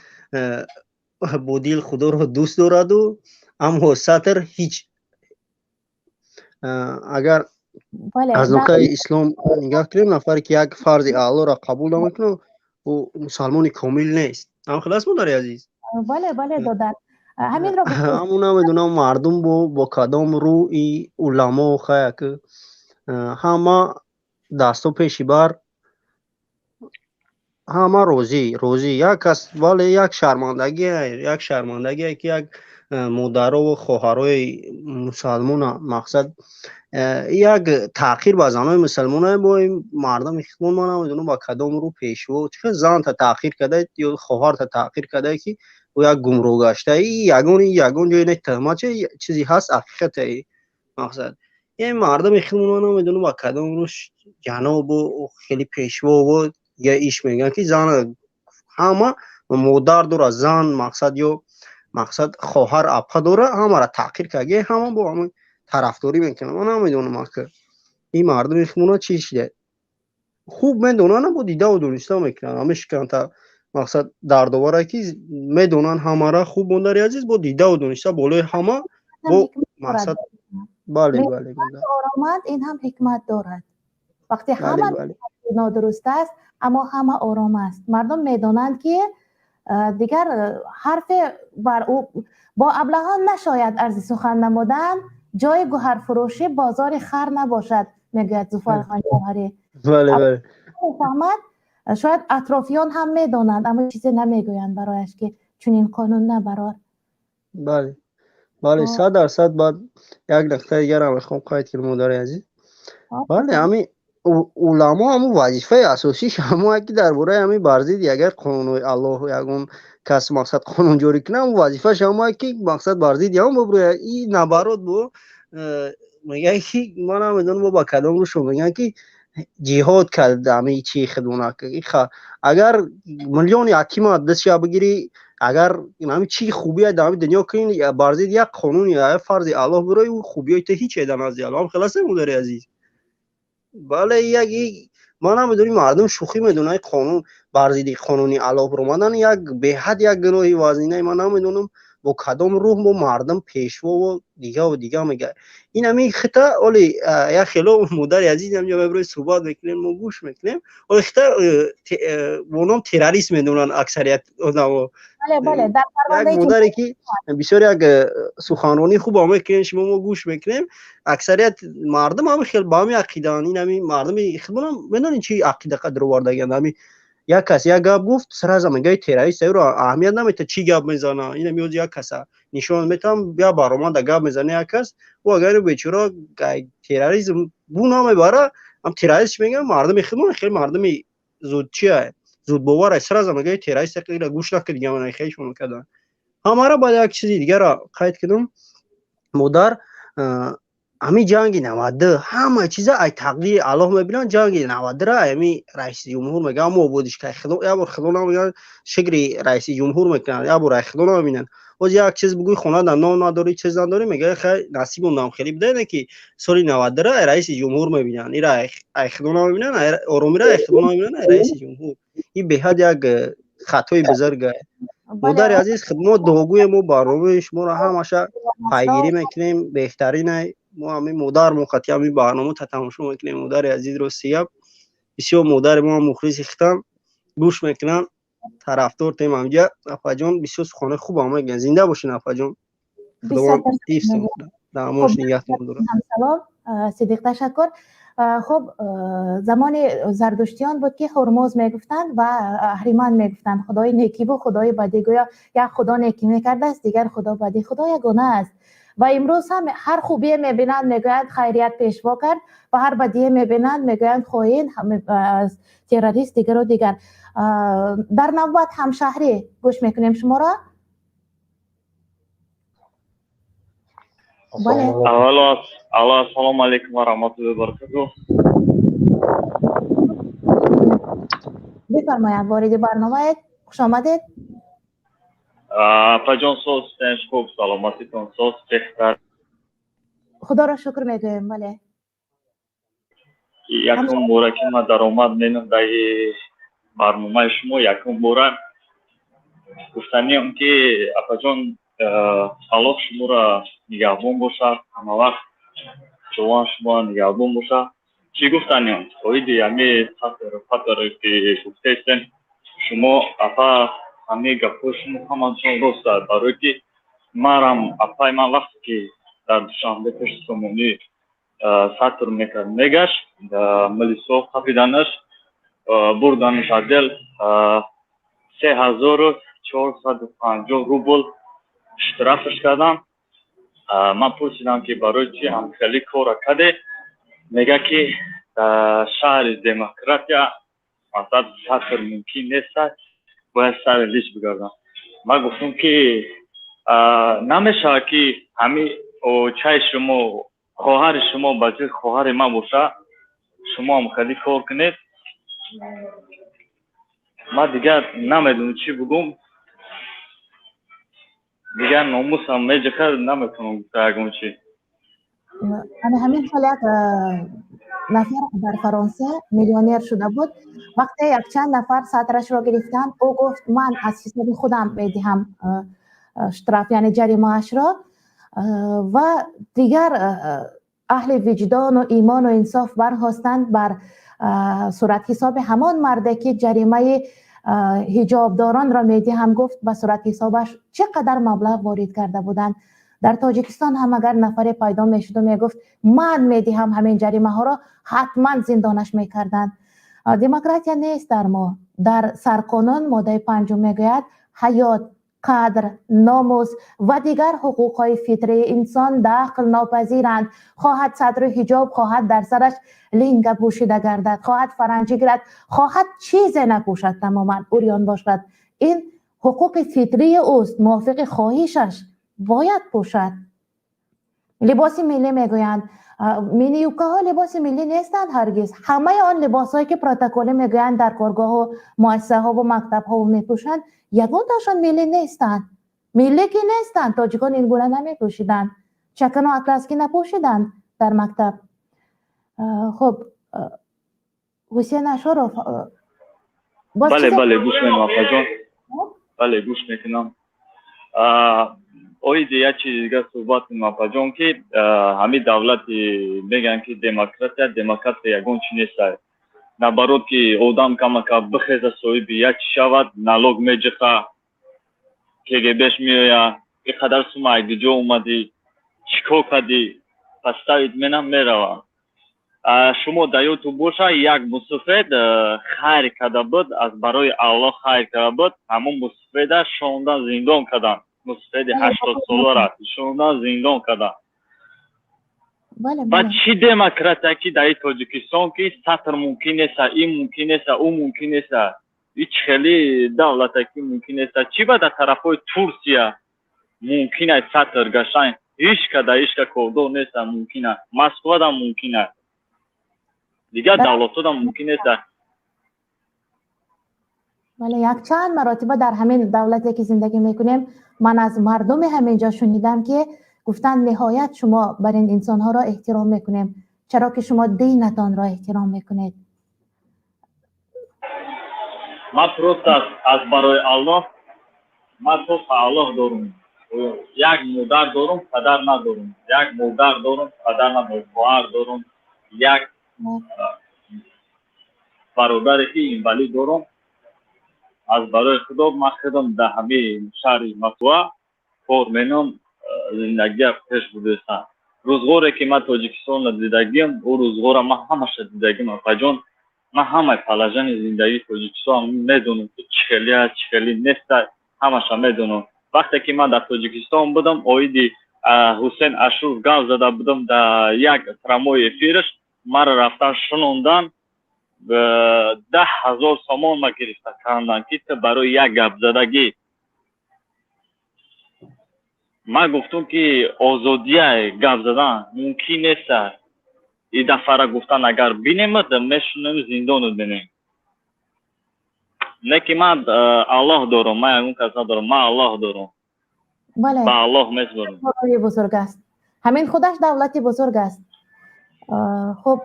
با دل خدا رو دوست دارد و اما سطر هیچ. اگر از نقطه اسلام نگاه کنیم، نفری که یک فرض اعلی را قبول نمیکنه و مسلمان کامل نیست. هم خلاص مادر عزیز. بله بله دادر. همین را همون هم میدونم مردم با کدام رو ای علما خواهد که همه دستو پیشی بر همه روزی یک کس ولی یک شرمندگی که یک مادر و خواهرای مسلمان مقصد یک تأخیر به زنای مسلمان با این مردم خودمان ما نمیدونم با کدام رو پیشو چه زن تا تأخیر کرده یا خواهر تا تأخیر کرده که و یک گمراه گشته یگون جای نه تهمت چیزی هست حقیقت ای مقصد این مردم خودمان ما نمیدونم با کدام رو جناب و خیلی پیشوا و یا ایش میگن که زن همه مادر داره زن مقصد یا مقصد خواهر اپا داره همه را تحقیر کرده همه با همه طرفداری میکنه من نمیدونم که این مردم خمونا چی شده خوب میدونن با دیده و دونسته میکنن همیشه که تا مقصد در دوباره که میدونن همه را خوب منداری عزیز با دیده و دونسته بالای همه با مقصد بله آرامد این هم حکمت دارد وقتی همه نادرست است اما همه آرام است مردم میدانند که دیگر حرف بر او با ابلهان نشاید ارزی سخن نمودن جای گوهر فروشی بازار خر نباشد میگوید ظفرخان جوهری بله شاید اطرافیان هم میدانند اما چیزی نمیگویند برایش که چون این قانون نبرار بله 100% بعد یک نکته دیگر هم میخوام قاید که مادر عزیز بله همین علما هم وظیفه اساسی شما که درباره همین برزید اگر قانون الله یگون کس مقصد قانون جاری کنه وظیفه شما که مقصد برزید هم ببره این نبرات بو میگه که من هم میدونم با کدام رو شما میگن که جهاد کرده همین چی خدمت که اگر میلیون یتیم دست بگیری اگر همین چی خوبیه در دنیا کنین برزید یک قانون یا فرض الله برای او خوبیای ته هیچ ایدن از الله خلاص مادر عزیز بله یک ما نمیدونیم مردم شوخی میدونن قانون برزیدی قانونی علاوه بر اومدن یک به حد یک گناهی وزنی ما نمیدونم با کدام روح با مردم پیشوا و دیگه میگه این همین خطا ولی یا خیلی مادر عزیز هم یا برای صحبت میکنیم ما گوش میکنیم ولی خطا اونم تروریسم میدونن اکثریت آدما بله در یک مادری که بسیار یک سخنرانی خوب هم میکنین شما ما گوش میکنیم اکثریت مردم هم خیلی با همین عقیده این همین مردم خودم میدونین چی عقیده قدر آوردگن همین یک کس یک گپ گفت سر از میگه تروریست رو اهمیت نمیده چی گپ میزنه این میاد یک کس نشون میتم بیا برام در گپ میزنه یک کس و اگر بیچاره تروریسم بو نمیبره هم تروریست میگن مردم خیلی مردم زود چیه زود باور سر از میگه تروریست که گوش نکرد دیگه من خیلیشون کردن همارا باید یک چیزی دیگه را قید کردم مادر همین جنگ 90 همه چیزا ای تقدیر الله میبینن جنگ 90 را همین رئیس جمهور میگه ما بودش که خدا یا بر خدا نمیگن شگری رئیس جمهور میکنن یا بر خدا نمیبینن باز یک چیز بگوی خونه در نام نداری چیز نداری میگه خیلی نصیب اون نام خیلی بده نه که سال 90 را رئیس جمهور میبینن این را ای خدا نمیبینن آرامی را خدا نمیبینن رئیس جمهور این به حد یک خطای بزرگه مادر عزیز خدمت دوگوی ما برنامه شما را همشه پیگیری میکنیم بهترین ما همین مادر موقتی همین برنامه تا تماشا میکنیم مادر عزیز رو سیاب بسیار مادر ما مخلص اختم گوش میکنن طرفدار تیم همجا افا جان بسیار سخنه خوب هم میگن زنده باشین افا جان خدا حفظ کنه داماش نگهتون داره سلام صدیق تشکر خب زمان زردشتیان بود که هرمز میگفتن و اهریمن میگفتن خدای نیکی و خدای بدی گویا یا خدا نیکی میکرده است دیگر خدا بدی خدا یگانه است و امروز هم هر خوبی میبینند میگویند خیریت پیشوا کرد و هر بدی میبینند میگویند خائن تروریست دیگر و دیگر در نوبت همشهری گوش میکنیم شما را بله السلام علیکم و رحمت الله و برکاته بفرمایید وارد برنامه خوش آمدید فجان سوز خوب سلامتیتون سوز بهتر خدا را شکر میگویم بله یکم باره که ما در آمد مینم در برنامه شما یکم باره گفتنیم که افجان صلاح شما را نگهبان باشه همه وقت جوان شما نگهبان باشه چی گفتنیم اویدی همه خطر که گفته استن شما افا همه گفت شما همانشان راست برای که марам апай ман вақте ки дар душанбе пеши сомонӣ сатр мегашт милисо қапиданаш бурданаш адел 3450 рубл штрафш кардан. Ман пурсидам ки барои чи ҳамхелӣ кора каде. Мега ки шаҳри демократия масад сатр мумкин нест, бояд сари лиш бигардам. Ман гуфтам ки намешавад ки ҳамин чаи шумо хоҳари шумо ба ҷои хоҳари ман боша, шумо ҳамхелӣ кор кунед. Ман дигар намедонам чӣ бигӯм. Дигар номусам меҷахад, наметавонам гуфта ягон чӣ. ҳамин хол як нафар дар Фаронса миллионер шуда буд. Вақте якчанд нафар сатрашро гирифтанд, ӯ гуфт ман аз ҳисоби худам медиҳам штраф, яъне ҷаримаашро. Ва дигар аҳли виҷдону имону инсоф бархостанд бар суратҳисоби ҳамон марде ки ҷаримаи ҳиҷобдоронро медиҳам гуфт, ба суратҳисобаш чӣ қадар маблағ ворид карда буданд. дар тоҷикистон ҳам агар нафаре пайдо мешуду мегуфт ман медиҳам ҳамин ҷаримаҳоро, ҳатман зиндонаш мекарданд. демократия нест дар мо. дар сарқонун моддаи 5 мегӯяд ҳаёт, қадр, номус ва дигар ҳуқуқҳои фитрии инсон дахл нопазиранд. хоҳад садру ҳиҷоб, хоҳад дар сараш линга пӯшида гардад, хоҳад фаранҷӣ гирад, хоҳад чизе напӯшад, тамоман урён бошад. ин ҳуқуқи фитрии ӯст, мувофиқи хоҳишаш бояд пӯшад. либоси миллӣ мегӯянд. мини юбкаҳо либоси миллӣ нестанд ҳаргиз. ҳамаи он либосҳое ки протоколӣ мегӯянд дар коргоҳу муассисаҳову мактабҳо мепӯшанд, ягонташон миллӣ нестанд. миллӣ ки нестанд. тоҷикон ин гуна намепӯшиданд. чакану атласки напӯшиданд дар мактаб. хуб, ҳусейн ашуров, бале гӯш менам апаҷон. бале гӯш мекунам. оиди як чизи дигар суҳбат кунам апаҷон ки ҳамин давлати мегӯянд ки демократия ягон чи нест. набарот ки одам камака бихеза соҳиби як чи шавад, налог меҷиха, кгбш меоя, ин қадар сума аз куҷо омадӣ, чӣ кор кардӣ, паставит менам мерава. шумо дар ёдтон боша, як мусофед хайр карда буд, аз барои Аллоҳ хайр карда буд, ҳамон мусофеда шондан зиндон кардан. мусофеди 80 солара шондан зиндон кардан. Баъд чӣ демократия ки дар Тоҷикистон ки сатр мумкин неста, ин мумкин неста, ӯ мумкин неста. ҳеҷ хеле давлата ки мумкин неста. чӣ ба дар тарафҳои Турсия мумкин аст сатр гаштан? ҳеҷ кордор неста мумкин аст. Москвада мумкин аст. дигар давлатҳода мумкин неста. вале якчанд маротиба дар ҳамин давлате ки зиндагӣ мекунем, ман аз мардуми ҳаминҷо шунидам ки гуфтанд nihoyat шумо бар ин инсонҳоро эҳтиром мекунем, чаро ки шумо динатонро эҳтиром мекунед. ман просто аз барои Аллоҳ, ман просто Аллоҳ дорум. як модар дорум, падар надорум. як модар дорум, падар надорум. хоҳар дорум. як бародаре ки инвалид дорум. аз барои худо ман худам дар ҳамин шаҳри Москва кор менам, зиндагия пеш бурдастам. рӯзгоре ки ман Тоҷикистонда дидагим, ӯ рӯзгора ман ҳамаша дидагим апаҷон. ман ҳамаи палажани зиндагии Тоҷикистон медонам ки чӣ хеле аст, чӣ хеле нест, ҳамаша медонам. вақте ки ман дар Тоҷикистон будам, оиди Ҳусейн Ашуров гап зада будам дар як трамвои эфираш, маро рафтан шунондан, 10,000 сомон ма гирифта карданд ки ту барои як гапзадагӣ. ман гуфтам ки озодия гап задан мумкин нест. ин дафара гуфтан агар бинемад мешунем зиндонот менем. не ки ман Аллоҳ дорам, ман ягон кас надорам, ман Аллоҳ дорам. ба Аллоҳ меспорам. бузург аст. ҳамин худаш давлати бузург аст. хуб,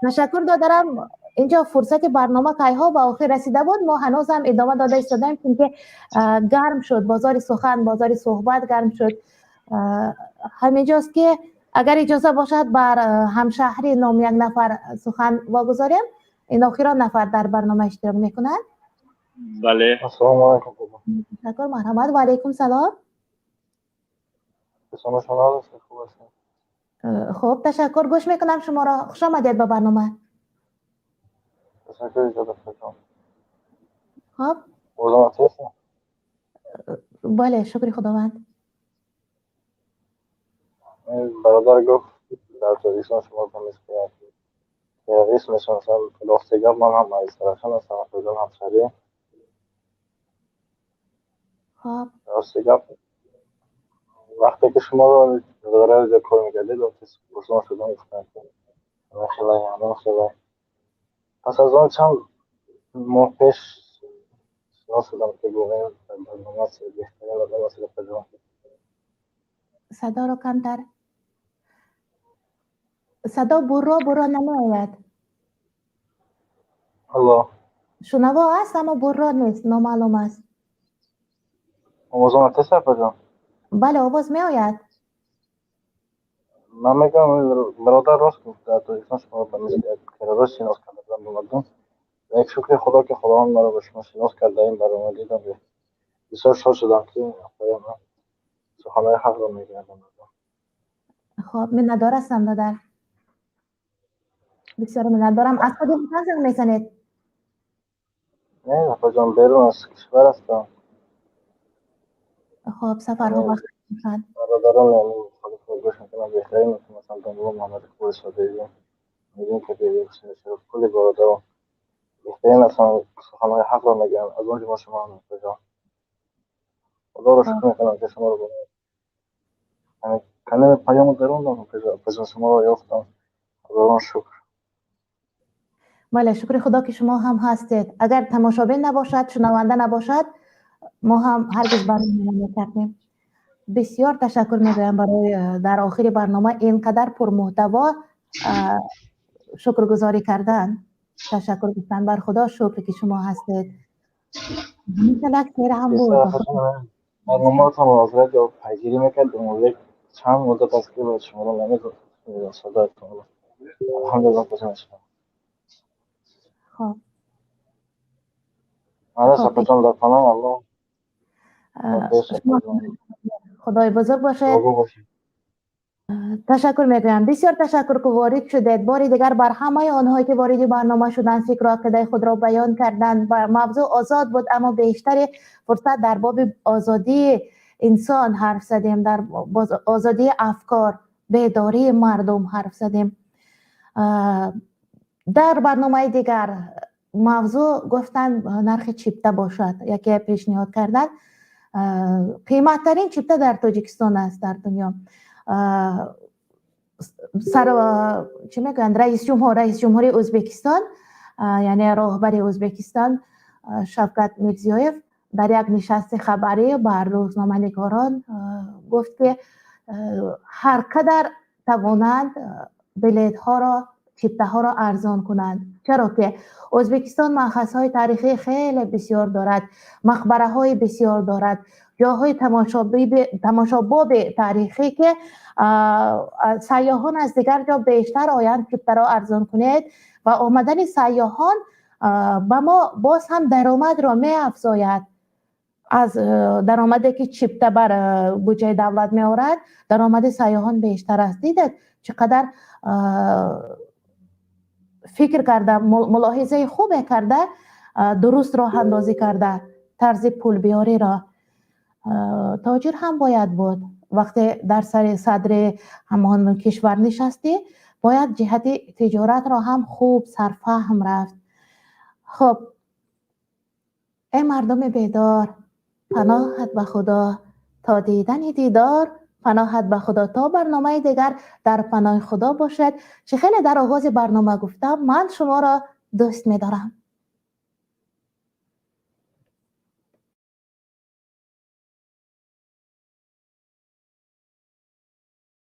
ташаккур додарам. اینجا فرصت برنامه کایها به آخر رسیده بود. ما هنوز هم ادامه داده ایستادیم چون گرم شد، بازار سخن، بازار صحبت گرم شد. همینجاست که اگر اجازه باشد بر همشهری نام یک نفر سخن واگذاریم. این آخران نفر در برنامه اشتراک میکنند. بله. السلام علیکم. تشکر، مرحمت و علیکم سلام. خب تشکر، گوش میکنم شما را. خوش آمدید به برنامه. خب بله، شکر خداوند. برادر گفت در تاجیکستان شما تمیز کنید که اسمشون مثلا لاستیگاب، من هم از طرفشان هستم، خودم همسری خب لاستیگاب. وقتی که شما رو داره از کار میگردید و بسیار شدن گفتن که خیلی همه خیلی پس از آن چند ماه پیش شناس شدم که گوهیم در برنامه بهترین برنامه پجران. صدا رو کمتر، صدا برا نمی آید. الله شنوا است اما برا نیست، نامعلوم است. آوازم هست پجران؟ بله آواز می آید. من میگم برادر راست گفت، در تاجیکستان شما به مثل یک تروریست شناس کردن به مردم. یک شکر خدا که خداوند مرا به شما شناس کرده. این برنامه دیدم بسیار شاد شدم که سخنهای حق را میگردم. خب منتظر هستم دادر، بسیار منتظرم. از کدام وطن زنگ میزنید؟ نه جان، بیرون از کشور هستم. خب سفرها بخیر باشد. برادران خالی گوش میکنم بهترین مثل مثلا دنبال محمد خوب صادقی میگیم که به کل برادران بهترین اصلا سخنهای حق را میگن. از اونجا ما شما هم جان خدا را شکر میکنم که شما رو بکنم کلمه پیام دارم که شما را یافتم. خدا را شکر. بله شکر خدا که شما هم هستید. اگر تماشابین نباشد، شنونده نباشد، ما هم هرگز برنامه نمی‌کردیم. بسیار تشکر میگویم برای در آخر برنامه اینقدر پرمحتوا شکرگزاری کردن. تشکر گفتن بر خدا شکر که شما هستید. مثلا خیر هم بود. برنامه تا مناظرت یا پیگیری میکرد به موضوع چند مدت است که باید شما رو نمیدونم صدایتون رو الحمدلله بزن شما. خب آره سپتان در پناه الله. خدای بزرگ باشد. تشکر میگویم. بسیار تشکر که وارد شدید. باری دیگر بر همه آنهایی که وارد برنامه شدن، فکر و عقیده خود را بیان کردن. موضوع آزاد بود اما بیشتر فرصت در باب آزادی انسان حرف زدیم، در آزادی افکار، بیداری مردم حرف زدیم. در برنامه دیگر موضوع گفتن نرخ چیپته باشد. یکی پیشنهاد کردن قیمت ترین چیپته در تاجیکستان است در دنیا. چی میگن رئیس جمهوری ازبکستان، یعنی راهبر ازبکستان شوکت میرزیویف در یک نشست خبری بر روزنامه‌نگاران گفت که هر قدر توانند بلیط ها را، چیپته ها را ارزان کنند، چرا که ازبکستان مأخذهای تاریخی خیلی بسیار دارد، مقبره های بسیار دارد، جاهای تماشاباب تاریخی که سیاحان از دیگر جا بیشتر آیند چیپته را ارزان کنید و آمدن سیاحان به ما باز هم درآمد را می افزاید. از درآمدی که چیپته بر بودجه دولت می آورد درآمد سیاحان بیشتر است. دیدید چقدر فکر کرده، ملاحظه خوبه کرده، درست راه اندازی کرده طرز پول بیاری را. تاجر هم باید بود وقتی در سر صدر همان کشور نشستی باید جهت تجارت را هم خوب سرفهم رفت. خب ای مردم بیدار، پناهت به خدا تا دیدن دیدار، پناهت به خدا تا برنامه دیگر در پناه خدا باشد. چه خیلی در آغاز برنامه گفتم من شما را دوست می‌دارم.